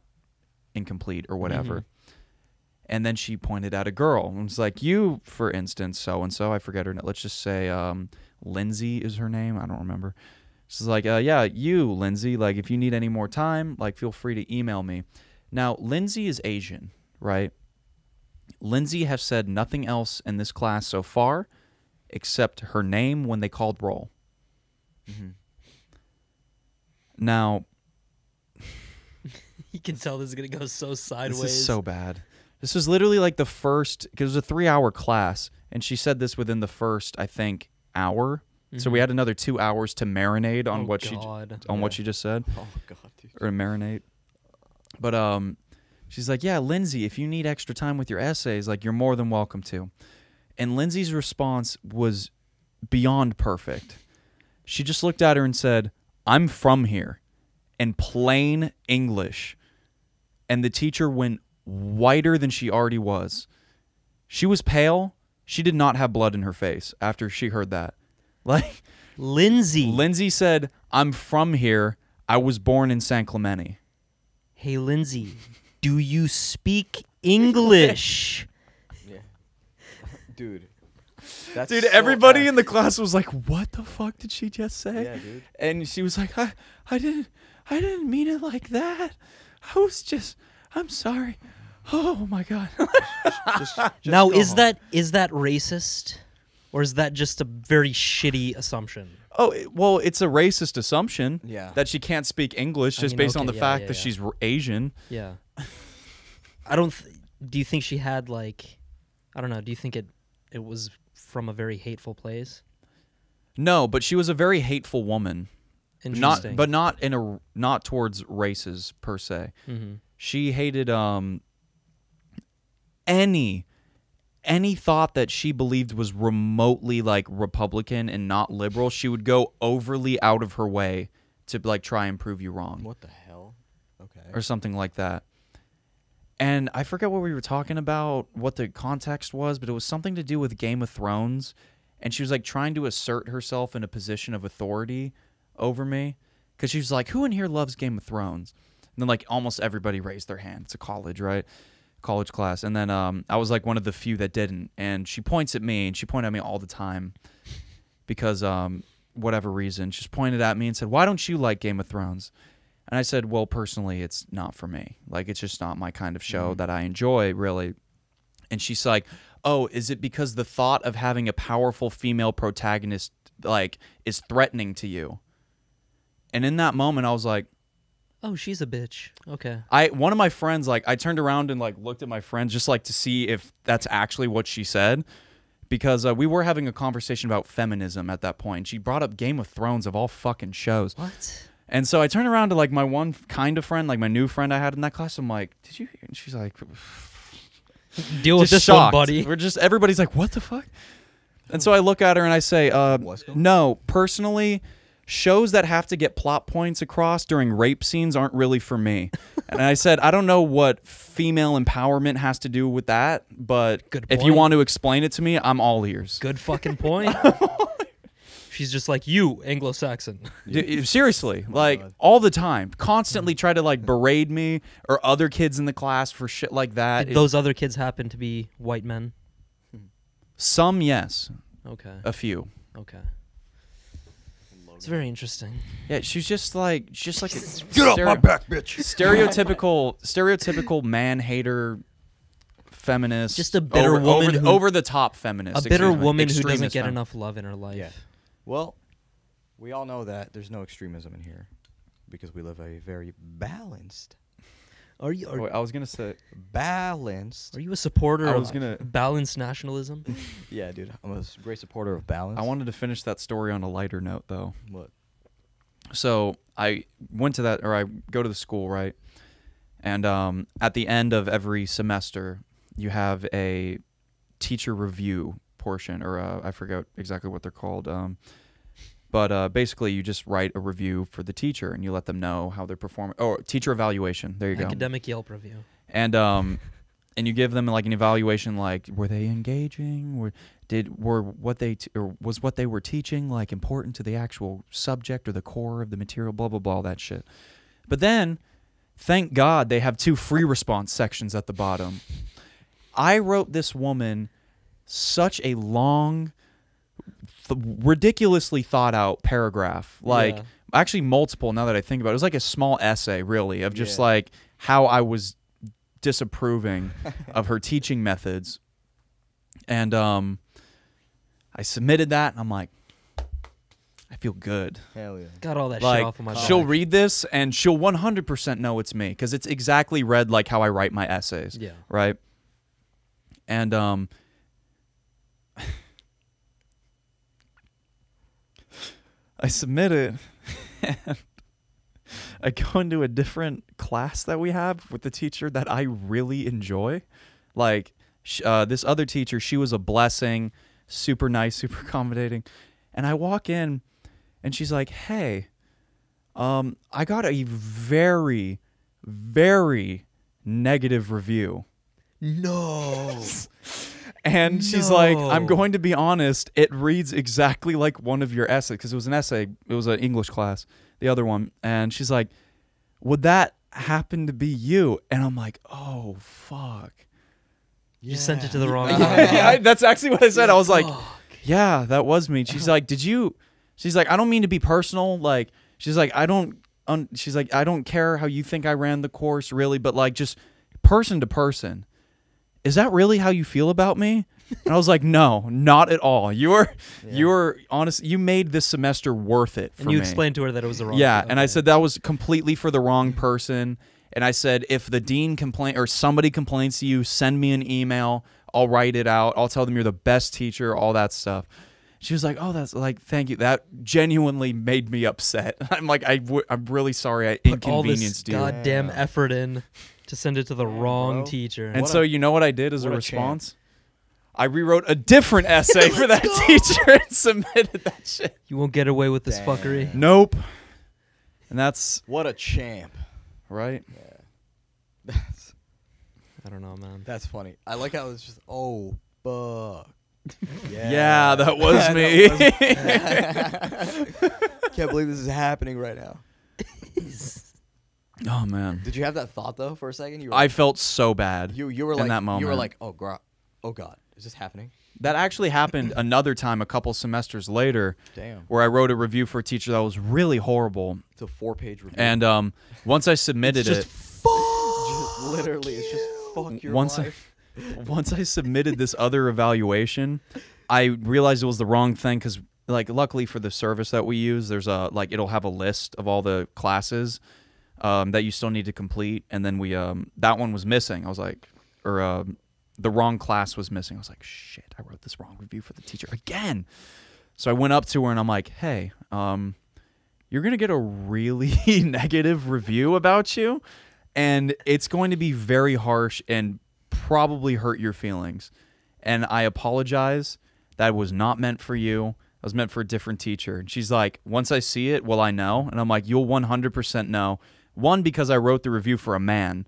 incomplete or whatever. And then she pointed out a girl and was like, you, for instance, so-and-so, I forget her name. Let's just say Lindsay is her name. I don't remember. She's like, yeah, you, Lindsay, like, if you need any more time, like, feel free to email me. Now, Lindsay is Asian, right? Lindsay has said nothing else in this class so far except her name when they called roll. Now, You can tell this is gonna go so sideways. this is so bad. This was literally like the first, because it was a 3-hour class, and she said this within the first, I think, hour. So we had another 2 hours to marinate on what God. she just said, Oh God, dude. or marinate. But she's like, yeah, Lindsay, if you need extra time with your essays, like, you're more than welcome to. And Lindsay's response was beyond perfect. She just looked at her and said, I'm from here, in plain English. And the teacher went whiter than she already was. She was pale. She did not have blood in her face after she heard that. Like, Lindsay said, I'm from here. I was born in San Clemente. Hey, Lindsay, do you speak English? Yeah. Dude. That's Dude, so everybody bad. in the class was like, what the fuck did she just say? Yeah, dude. And she was like, I didn't mean it like that. I'm sorry. Oh my God. Just Now, go is home. that racist, or is that just a very shitty assumption? Well, it's a racist assumption Yeah. that she can't speak English I just mean, based on okay, the yeah, fact yeah, that yeah. she's Asian. Yeah. I don't. Do you think she had like? I don't know. Do you think it was from a very hateful place? No, but she was a very hateful woman. Interesting. Not towards races per se. Mm-hmm. She hated any thought that she believed was remotely like Republican and not liberal. She would go overly out of her way to like try and prove you wrong What the hell? Okay. or something like that. And I forget what we were talking about, what the context was, but it was something to do with Game of Thrones. And she was like trying to assert herself in a position of authority over me. Because she was like, who in here loves Game of Thrones? And then like almost everybody raised their hand. It's a college, right? College class. And then I was like one of the few that didn't. And she points at me, and she pointed at me all the time. Because whatever reason, she just pointed at me and said, why don't you like Game of Thrones? And I said, well, personally, it's not for me. Like, it's just not my kind of show that I enjoy, really. And she's like, oh, is it because the thought of having a powerful female protagonist, like, is threatening to you? And in that moment, I was like, Oh, she's a bitch. Okay. one of my friends, like, I turned around and, like, looked at my friend just, like, to see if that's actually what she said. Because we were having a conversation about feminism at that point. She brought up Game of Thrones of all fucking shows. What? And so I turned around to like my one kind of friend, like my new friend I had in that class. I'm like, "Did you?" And she's like, Deal with just this shocked. one, buddy. We're just everybody's like, "What the fuck?" And so I look at her and I say, What's going on? "No, personally, shows that have to get plot points across during rape scenes aren't really for me." And I said, "I don't know what female empowerment has to do with that, but Good if you point. want to explain it to me, I'm all ears." Good fucking point. She's just like you, Anglo-Saxon. Seriously, like God. all the time, constantly try to like berate me or other kids in the class for shit like that. Did those other kids happen to be white men? Some, yes, Okay. a few. Okay. It's very interesting. Yeah, she's just like a Get off my back, bitch. stereotypical man hater, feminist, Just a bitter woman who- over the top feminist, A bitter excuse me, woman who doesn't extremist get fem- enough love in her life. Yeah. Well, we all know that there's no extremism in here because we live a very balanced. Are you Wait, I was gonna say Balanced. are you a supporter I of was gonna- balanced nationalism? Yeah, dude. I'm a great supporter of balance. I wanted to finish that story on a lighter note though. What? So I went to that, or I go to the school, right? And at the end of every semester, you have a teacher review portion, or I forget exactly what they're called. But basically, you just write a review for the teacher, and you let them know how they're performing. Oh, teacher evaluation. There you go. Academic Yelp review. And you give them like an evaluation, like were they engaging, was what they were teaching like important to the actual subject or the core of the material, blah blah blah, all that shit. But then, thank God, they have 2 free response sections at the bottom. I wrote this woman such a long, ridiculously thought out paragraph, like Yeah. actually multiple. Now that I think about it, it was like a small essay, really, of just Yeah. like how I was disapproving of her teaching methods. And I submitted that, and I'm like, I feel good. Hell yeah. Got all that shit Like, off of my she'll back. read this and she'll 100% know it's me because it's exactly read like how I write my essays. Yeah. Right. And I submit it. And I go into a different class that we have with the teacher that I really enjoy. Like this other teacher, she was a blessing, super nice, super accommodating. And I walk in and she's like, hey, I got a very, very negative review. No. And she's like, No. I'm going to be honest, it reads exactly like one of your essays, because it was an essay, it was an English class, the other one. And she's like, would that happen to be you? And I'm like, oh, fuck. You sent it to the wrong That's actually what I said. I was like, Fuck. yeah, that was me. She's like, did you? She's like, I don't mean to be personal. Like, she's like, I don't care how you think I ran the course, really, but like, just person to person. Is that really how you feel about me? And I was like, no, not at all. You're honest. You made this semester worth it for And you me. explained to her that it was the wrong Yeah, thing. and I Okay. said that was completely for the wrong person. And I said, if the dean or somebody complains to you, send me an email. I'll write it out. I'll tell them you're the best teacher, all that stuff. She was like, oh, that's like, thank you. That genuinely made me upset. I'm like, I'm really sorry I Put all this inconvenienced you. goddamn Damn. effort in to send it to the wrong bro. teacher. And What so a- you know what I did as a what a response? I rewrote a different essay for that teacher and submitted that shit. You won't get away with this Damn. fuckery. Nope. And that's What a champ. right. Yeah. I don't know, man. That's funny. I like how it's just, oh, fuck. Yeah, that was me. Can't believe this is happening right now. Oh man, Did you have that thought though for a second? You were I felt so bad. you were in like that moment. you were like, oh god, is this happening? That actually happened another time, a couple semesters later, Damn. where I wrote a review for a teacher that was really horrible. It's a 4-page review. And once I submitted It's it, just fuck. Literally, it's just fuck your once life. once I submitted this other evaluation, I realized it was the wrong thing because, like, luckily for the service that we use, there's a it'll have a list of all the classes that you still need to complete, and then we that one was missing. I was like, the wrong class was missing. I was like, shit, I wrote this wrong review for the teacher again. So I went up to her and I'm like, hey, you're gonna get a really negative review about you, and it's going to be very harsh and probably hurt your feelings. And I apologize. That was not meant for you. It was meant for a different teacher. And she's like, once I see it, will I know? And I'm like, you'll 100% know. One, because I wrote the review for a man,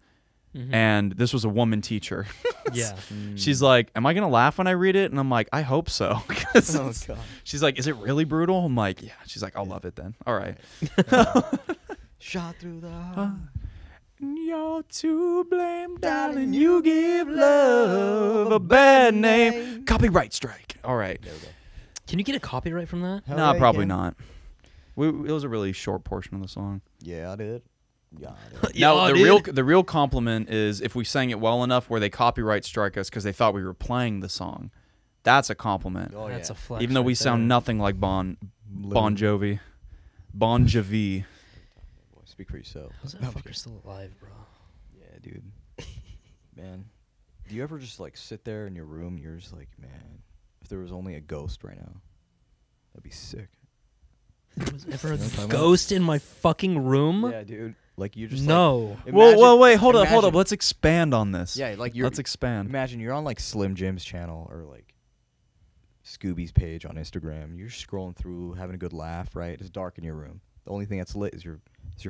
and this was a woman teacher. Yeah. She's like, am I going to laugh when I read it? And I'm like, I hope so. 'Cause Oh it's- god. she's like, is it really brutal? I'm like, yeah. She's like, I'll love it then. All right. Shot through the heart. You're to blame, darling. You give love a bad name. Copyright strike. All right. There we go. Can you get a copyright from that? Hell No, yeah, you probably can. not. It was a really short portion of the song. Yeah, I did. Got it. Now Yeah, the real compliment is if we sang it well enough where they copyright strike us because they thought we were playing the song. That's a compliment. Oh, That's yeah. a flex. Even though we right sound there. nothing like Bon Jovi. Bon Jovi. Speak for yourself. How's that No, I'm fucker kidding. still alive, bro? Yeah, dude. Man, do you ever just like sit there in your room and you're just like, man, if there was only a ghost right now, that'd be sick. Was ever a You know what I'm talking about? ghost in my fucking room? Yeah, dude. Like you just No. Like, Whoa, wait, hold up. imagine- Let's expand on this. Yeah, like you're. Let's expand. Imagine you're on like Slim Jim's channel or like Scooby's page on Instagram. You're scrolling through, having a good laugh. Right? It's dark in your room. The only thing that's lit is your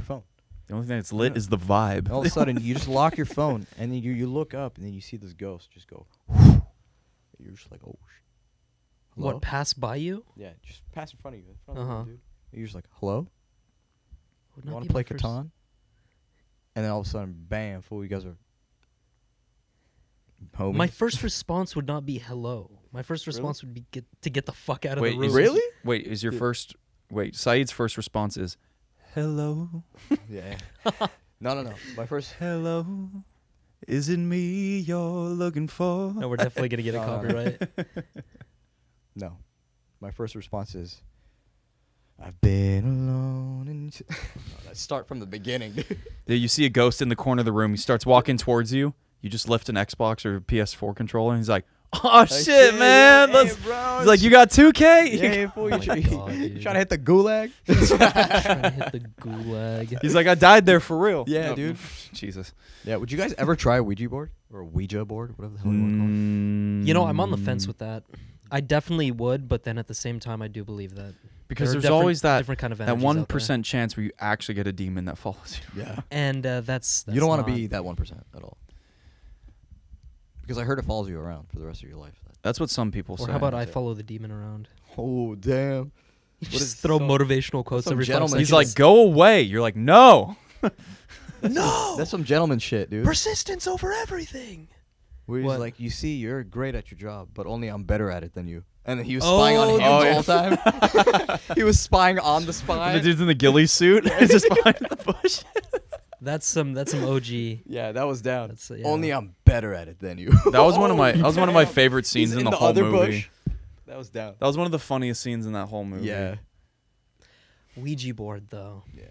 phone. The only thing that's lit Yeah. is the vibe. And all of a sudden, you just lock your phone, and then you look up, and then you see this ghost just go. You're just like, oh, hello? What, pass by you? Yeah, just pass in front of you. In front of Uh-huh. you, dude. You're just like, hello? Would You not want be to play my first- Catan? And then all of a sudden, bam, fool, you guys are homies. My first response would not be hello. My first response would be to get the fuck out of Wait, the room. is- Really? Wait, is your first... Wait, Saeed's first response is, hello? Yeah. No. My first. Hello? Is it me you're looking for? No, we're definitely gonna get a No, no, no. copyright. No. My first response is, I've been alone and no, let's start from the beginning, dude. Yeah, you see a ghost in the corner of the room. He starts walking towards you. You just lift an Xbox or PS4 controller, and he's like, "Oh shit, man! Yeah, Let's." hey, bro. He's like, "You got 2K?" Yeah, fool, Oh you, my try, God, you dude. trying to hit the gulag? Trying to hit the gulag. He's like, "I died there for real." Yeah, Oh, dude. Jesus. Yeah, would you guys ever try a Ouija board or a Ouija board, whatever the hell you want to call it? You know, I'm on the fence with that. I definitely would, but then at the same time, I do believe that Because there are there's different- always that different kind of that energies out there. 1% chance where you actually get a demon that follows you. Yeah. and that's You don't want to not- be that 1% at all. Because I heard it follows you around for the rest of your life. That's what some people Or say. how about I too. follow the demon around? Oh, damn. Just throw motivational quotes some every 5 gentleman seconds. He's like, "Go away." You're like, "No." no, That's some gentleman shit, dude. persistence over everything. Where he's What? like, you see, you're great at your job, but only I'm better at it than you. And then he was spying on him Oh, the yeah. whole time. He was spying on the The spy. dude's in the ghillie suit. He's just behind the bush. That's some OG. Yeah, that was down. That's, yeah. Only I'm better at it than you. That was one of my. Oh, That was one of my damn. favorite scenes He's in the whole other movie. bush. That was down. That was one of the funniest scenes in that whole movie. Yeah, Ouija board though. yeah.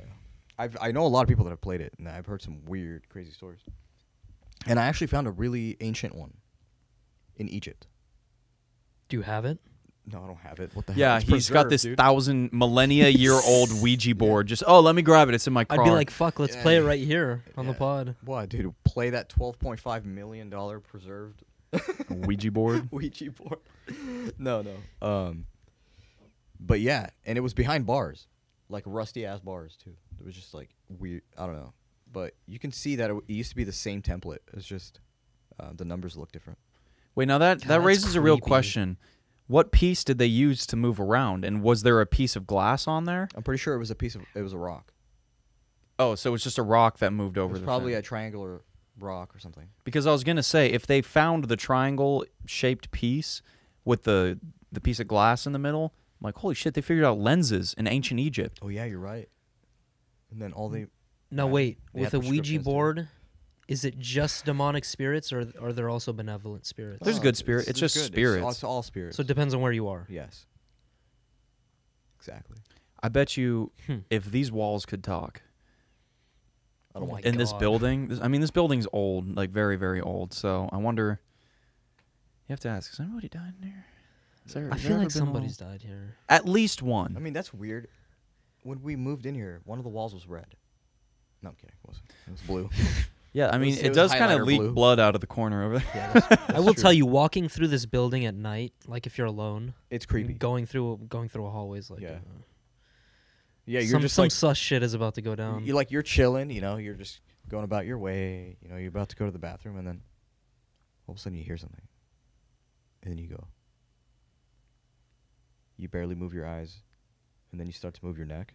I know a lot of people that have played it, and I've heard some weird, crazy stories. And I actually found a really ancient one in Egypt. Do you have it? No, I don't have it. What the Yeah, hell? It's he's got preserved, this dude. 1,000 millennia-year-old Ouija board. Just let me grab it. It's in my car. I'd be like, fuck, let's Yeah. play it right here on the Yeah. pod. What, dude? Play that $12.5 million preserved A Ouija board. Ouija board? No. But yeah, and it was behind bars, like rusty ass bars too. It was just like weird. I don't know, but you can see that it used to be the same template. It's just the numbers look different. Wait, now that God, that's raises a real creepy. question. What piece did they use to move around? And was there a piece of glass on there? I'm pretty sure it was a rock. Oh, so it's just a rock that moved It over was the probably thing. a triangular rock or something. Because I was gonna say, if they found the triangle-shaped piece with the piece of glass in the middle, I'm like, holy shit, they figured out lenses in ancient Egypt. Oh yeah, you're right. And then all they No, Yeah, wait. they With had a Ouija prescriptions, too. board, is it just demonic spirits, or are there also benevolent spirits? There's good spirit. It's there's just good. spirits. It's all spirits. So it depends on where you are. Yes. Exactly. I bet you, Hmm. if these walls could talk I don't Oh want my in this God. building, this building's old, like very, very old. So I wonder. You have to ask, has anybody died in here? I feel like somebody's died here. At least one. I mean, that's weird. When we moved in here, one of the walls was red. No, I'm kidding. It wasn't. It was blue. Yeah, I It mean, was- it it was does kind highlighter of leak blue. blood out of the corner over there. Yeah, I will tell you, walking through this building at night, like if you're alone, it's creepy. going through a hallway is like, Yeah. Yeah, you're some, just some like sus shit is about to go down. you're chilling. You know, you're just going about your way. You know, you're about to go to the bathroom, and then all of a sudden you hear something, and then you go. You barely move your eyes, and then you start to move your neck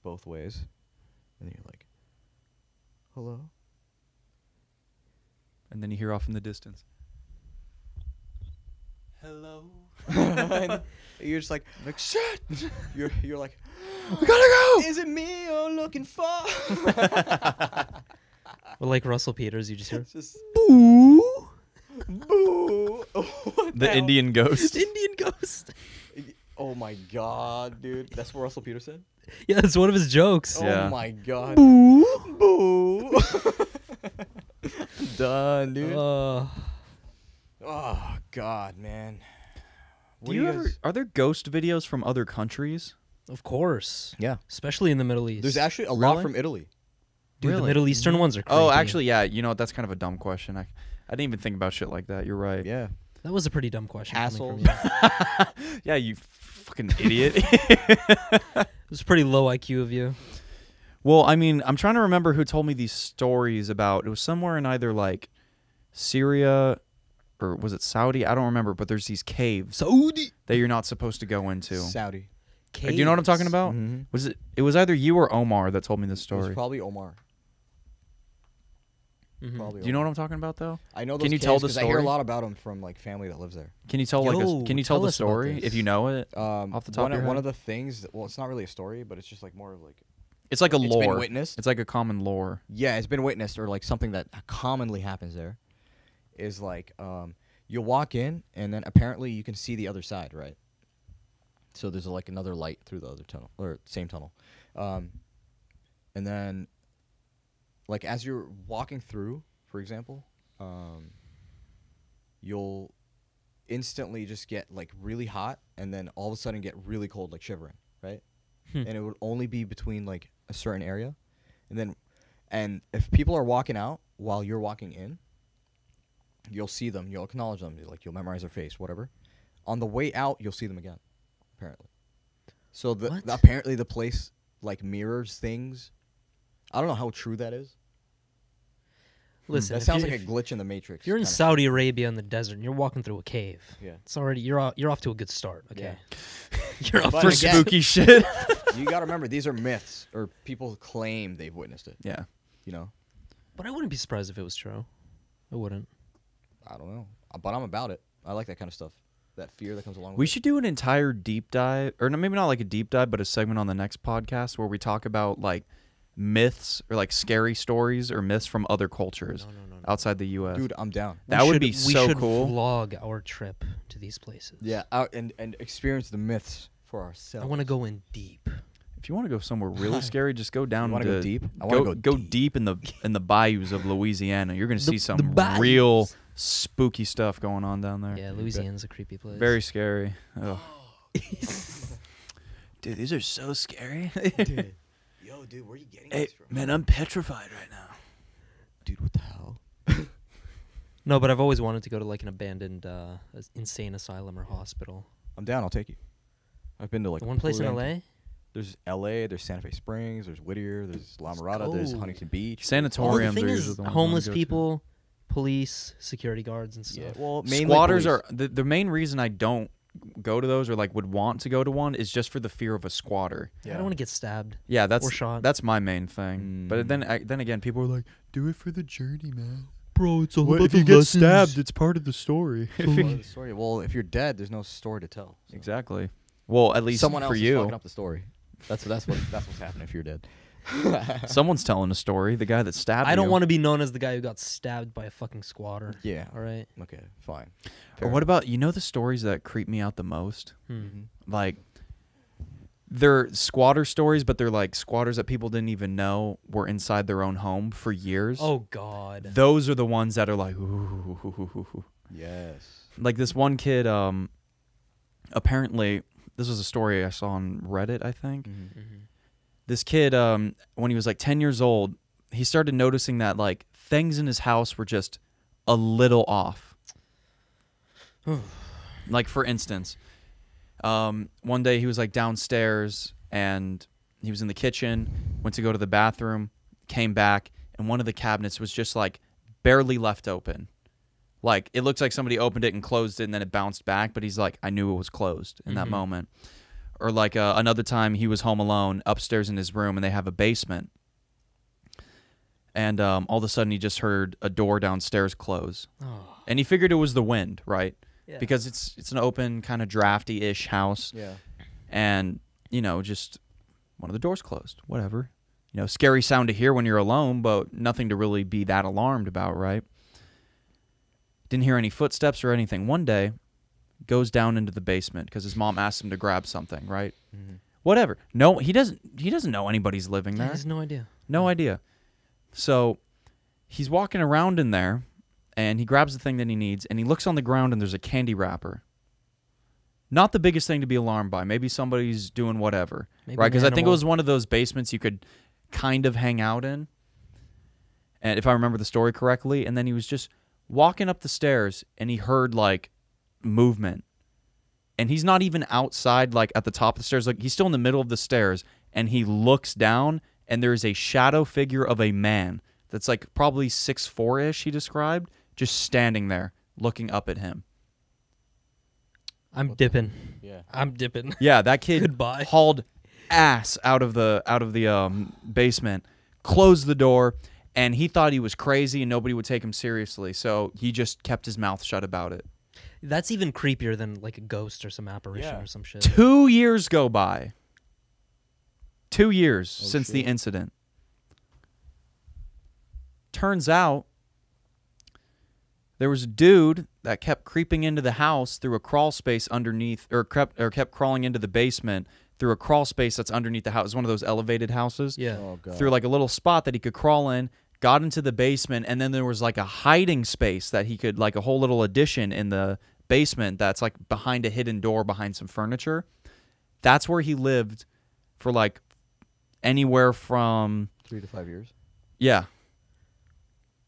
both ways, and then you're like, "Hello." And then you hear off in the distance. Hello. And you're just like Shit. you're like, We gotta go. "Is it me you're looking for?" Or like Russell Peters, you just hear Just Boo. boo. What The hell? Indian ghost. Indian ghost. Oh my god, dude. That's what Russell Peters said? Yeah, it's one of his jokes. Yeah. Oh my god. Boo. Boo. Done, dude. Uh, Oh god, man. Do you ever? Are there ghost videos from other countries? of course, Yeah. especially in the Middle East. There's actually a lot Really? from Italy. Dude, the Really? Middle Eastern ones are creepy. Oh, actually, yeah. You know what? That's kind of a dumb question. I didn't even think about shit like that. You're right. Yeah. that was a pretty dumb question. coming from Hassles. you. Yeah, you fucking idiot. It was pretty low IQ of you. Well, I mean, I'm trying to remember who told me these stories about. It was somewhere in either like Syria or was it Saudi? I don't remember, but there's these caves Saudi. that you're not supposed to go into. Saudi. Do you know what I'm talking about? Mhm. Was it? It was either you or Omar that told me this It was story. probably Omar. Mhm. Probably Do you know what Omar. I'm talking about though? I know those Can you tell the because I hear a story? lot about him from like family that lives there. Can you tell Yo, Can you tell tell the us about story this. if you know it? Off the top of your one head? of the things. Well, it's not really a story, but it's just like more of like It's like a it's lore. been witnessed. It's like a common lore. Yeah, it's been witnessed, or like something that commonly happens there is like you'll walk in and then apparently you can see the other side, right? So there's like another light through the other tunnel or same tunnel, and then like as you're walking through, for example, you'll instantly just get like really hot, and then all of a sudden get really cold, like shivering, right? And it would only be between like a certain area, and if people are walking out while you're walking in, you'll see them, you'll acknowledge them, like you'll memorize their face, whatever. On the way out, you'll see them again, apparently. So apparently the place like mirrors things. I don't know how true that is. Listen, That if sounds you- like a glitch in the Matrix. If you're in kinda Saudi Arabia in the desert and you're walking through a cave, Yeah. it's already you're off to a good start. Okay, Yeah. you're off But For again- spooky shit. You got to remember, these are myths, or people claim they've witnessed it. Yeah. You know, But I wouldn't be surprised if it was true. I wouldn't. I don't know, but I'm about it. I like that kind of stuff. That fear that comes along with We it. should do an entire deep dive, or no, maybe not like a deep dive, but a segment on the next podcast where we talk about like myths or like scary stories or myths from other cultures No. outside the U.S. Dude, I'm down. That would be we so should cool. Vlog our trip to these places. Yeah, out and experience the myths for ourselves. I want to go in deep. If you want to go somewhere really scary, just go down. You wanna to, go deep? I wanna go deep. deep in the bayous of Louisiana. You're gonna see some bayous. real spooky stuff going on down there. Yeah, Louisiana's a creepy place. Very scary. Ugh. Dude, these are so scary. Dude. Yo, dude, where are you getting Hey, this from? man, I'm petrified right now. Dude, what the hell? No, but I've always wanted to go to like an abandoned insane asylum or hospital. I'm down. I'll take you. I've been to like The one place in plenty. LA. There's L.A. There's Santa Fe Springs. There's Whittier. There's La Mirada. There's go. Huntington Beach. Sanatoriums the thing are is, usually the ones I wanna homeless go to. people, police, security guards, and stuff. Yeah, well, mainly Squatters police. are the main reason I don't go to those or like would want to go to one is just for the fear of a squatter. I don't want to get stabbed. Yeah, that's Or shot. that's my main thing. But Mm. then again, people are like, do it for the journey, man. Bro, it's all What if you get stabbed? It's part of the story. Part of the story. Well, if you're dead, there's no story to tell. So. Exactly. Well, at least Someone for else is you, fucking up the story. That's what's happening if you're dead. someone's telling a story. The guy that stabbed I don't you. want to be known as the guy who got stabbed by a fucking squatter. Yeah. All right. Okay. Fine. Or what about the stories that creep me out the most? Hmm. Like, they're squatter stories, but they're like squatters that people didn't even know were inside their own home for years. Oh God. Those are the ones that are like, ooh. Yes. Like this one kid, apparently, this was a story I saw on Reddit, I think. Mm-hmm. This kid, when he was like 10 years old, he started noticing that like things in his house were just a little off. Like, for instance, one day he was like downstairs and he was in the kitchen, went to go to the bathroom, came back, and one of the cabinets was just like barely left open. Like, it looks like somebody opened it and closed it and then it bounced back, but he's like, I knew it was closed in that moment. Or like another time he was home alone upstairs in his room and they have a basement. And all of a sudden he just heard a door downstairs close. Oh. And he figured it was the wind, right? Yeah. Because it's an open, kind of drafty-ish house. Yeah. And, just one of the doors closed. Whatever. Scary sound to hear when you're alone, but nothing to really be that alarmed about, right? Didn't hear any footsteps or anything. One day, goes down into the basement because his mom asked him to grab something, right? Mm-hmm. Whatever. No, he doesn't know anybody's living He there. has no idea. No idea. So he's walking around in there, and he grabs the thing that he needs, and he looks on the ground, and there's a candy wrapper. Not the biggest thing to be alarmed by. Maybe somebody's doing whatever, Maybe right? an Because I think it animal. was one of those basements you could kind of hang out in, and if I remember the story correctly. And then he was just walking up the stairs, and he heard, like, movement. And he's not even outside, like, at the top of the stairs. Like, he's still in the middle of the stairs, and he looks down, and there's a shadow figure of a man that's, like, probably 6'4"-ish, he described, just standing there, looking up at him. I'm dipping. Yeah. I'm dipping. Yeah, that kid Goodbye. hauled ass out of the basement, closed the door, and he thought he was crazy and nobody would take him seriously, so he just kept his mouth shut about it. That's even creepier than like a ghost or some apparition Yeah. or some shit. 2 years go by. 2 years Oh, since the shit. incident. Turns out There was a dude that kept creeping into the house through a crawl space underneath, or kept crawling into the basement through a crawl space that's underneath the house. It's one of those elevated houses. Yeah. Oh god. Through like a little spot that he could crawl in, got into the basement, and then there was like a hiding space that he could, like a whole little addition in the basement that's like behind a hidden door behind some furniture. That's where he lived for like anywhere from 3 to 5 years. yeah.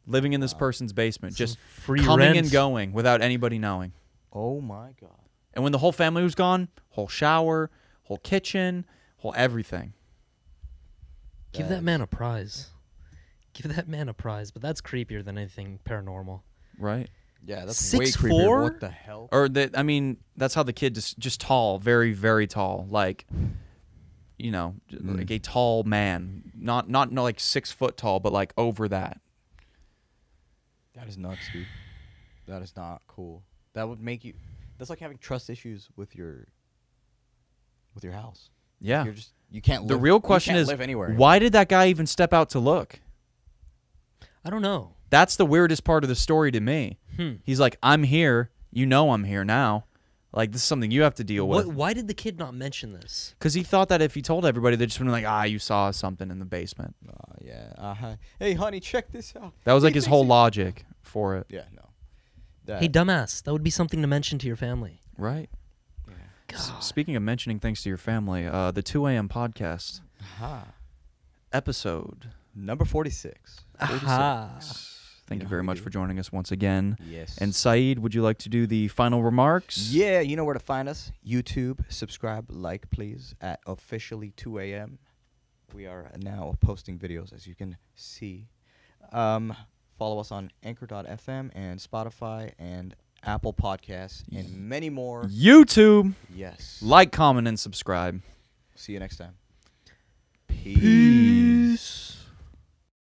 Living in this Wow. person's basement, Some just free coming rent. and going without anybody knowing. Oh my god. And when the whole family was gone, whole shower, whole kitchen, whole everything. Give that man a prize. Give that man a prize. But that's creepier than anything paranormal. Right? Yeah, that's way 6'4"? creepier. What the hell? Or that, I mean, that's how the kid just tall, very, very tall. Like, you know, like a tall man. Not like 6 foot tall, but like over that. That is nuts, dude. That is not cool. That would make you. That's like having trust issues with your house. Yeah. You're just you can't. The live, real you question can't is, live anywhere. why did that guy even step out to look? I don't know. That's the weirdest part of the story to me. He's like, I'm here. You know I'm here now. Like, this is something you have to deal with. Why did the kid not mention this? Because he thought that if he told everybody, they'd just been like, you saw something in the basement. Yeah. Hey, honey, check this out. That was like He his thinks whole he- logic for it. Yeah, no. That, Hey, dumbass. That would be something to mention to your family. Right? yeah. God. Speaking of mentioning things to your family, the 2 a.m. podcast Aha. episode. Number 46. Aha. Thank You you know very how we much do. for joining us once again. Yes. And Saeed, would you like to do the final remarks? Yeah, you know where to find us. YouTube, subscribe, like, please, at officially 2 a.m. We are now posting videos, as you can see. Follow us on Anchor.fm and Spotify and Apple Podcasts and many more. YouTube. Yes. Like, comment, and subscribe. See you next time. Peace.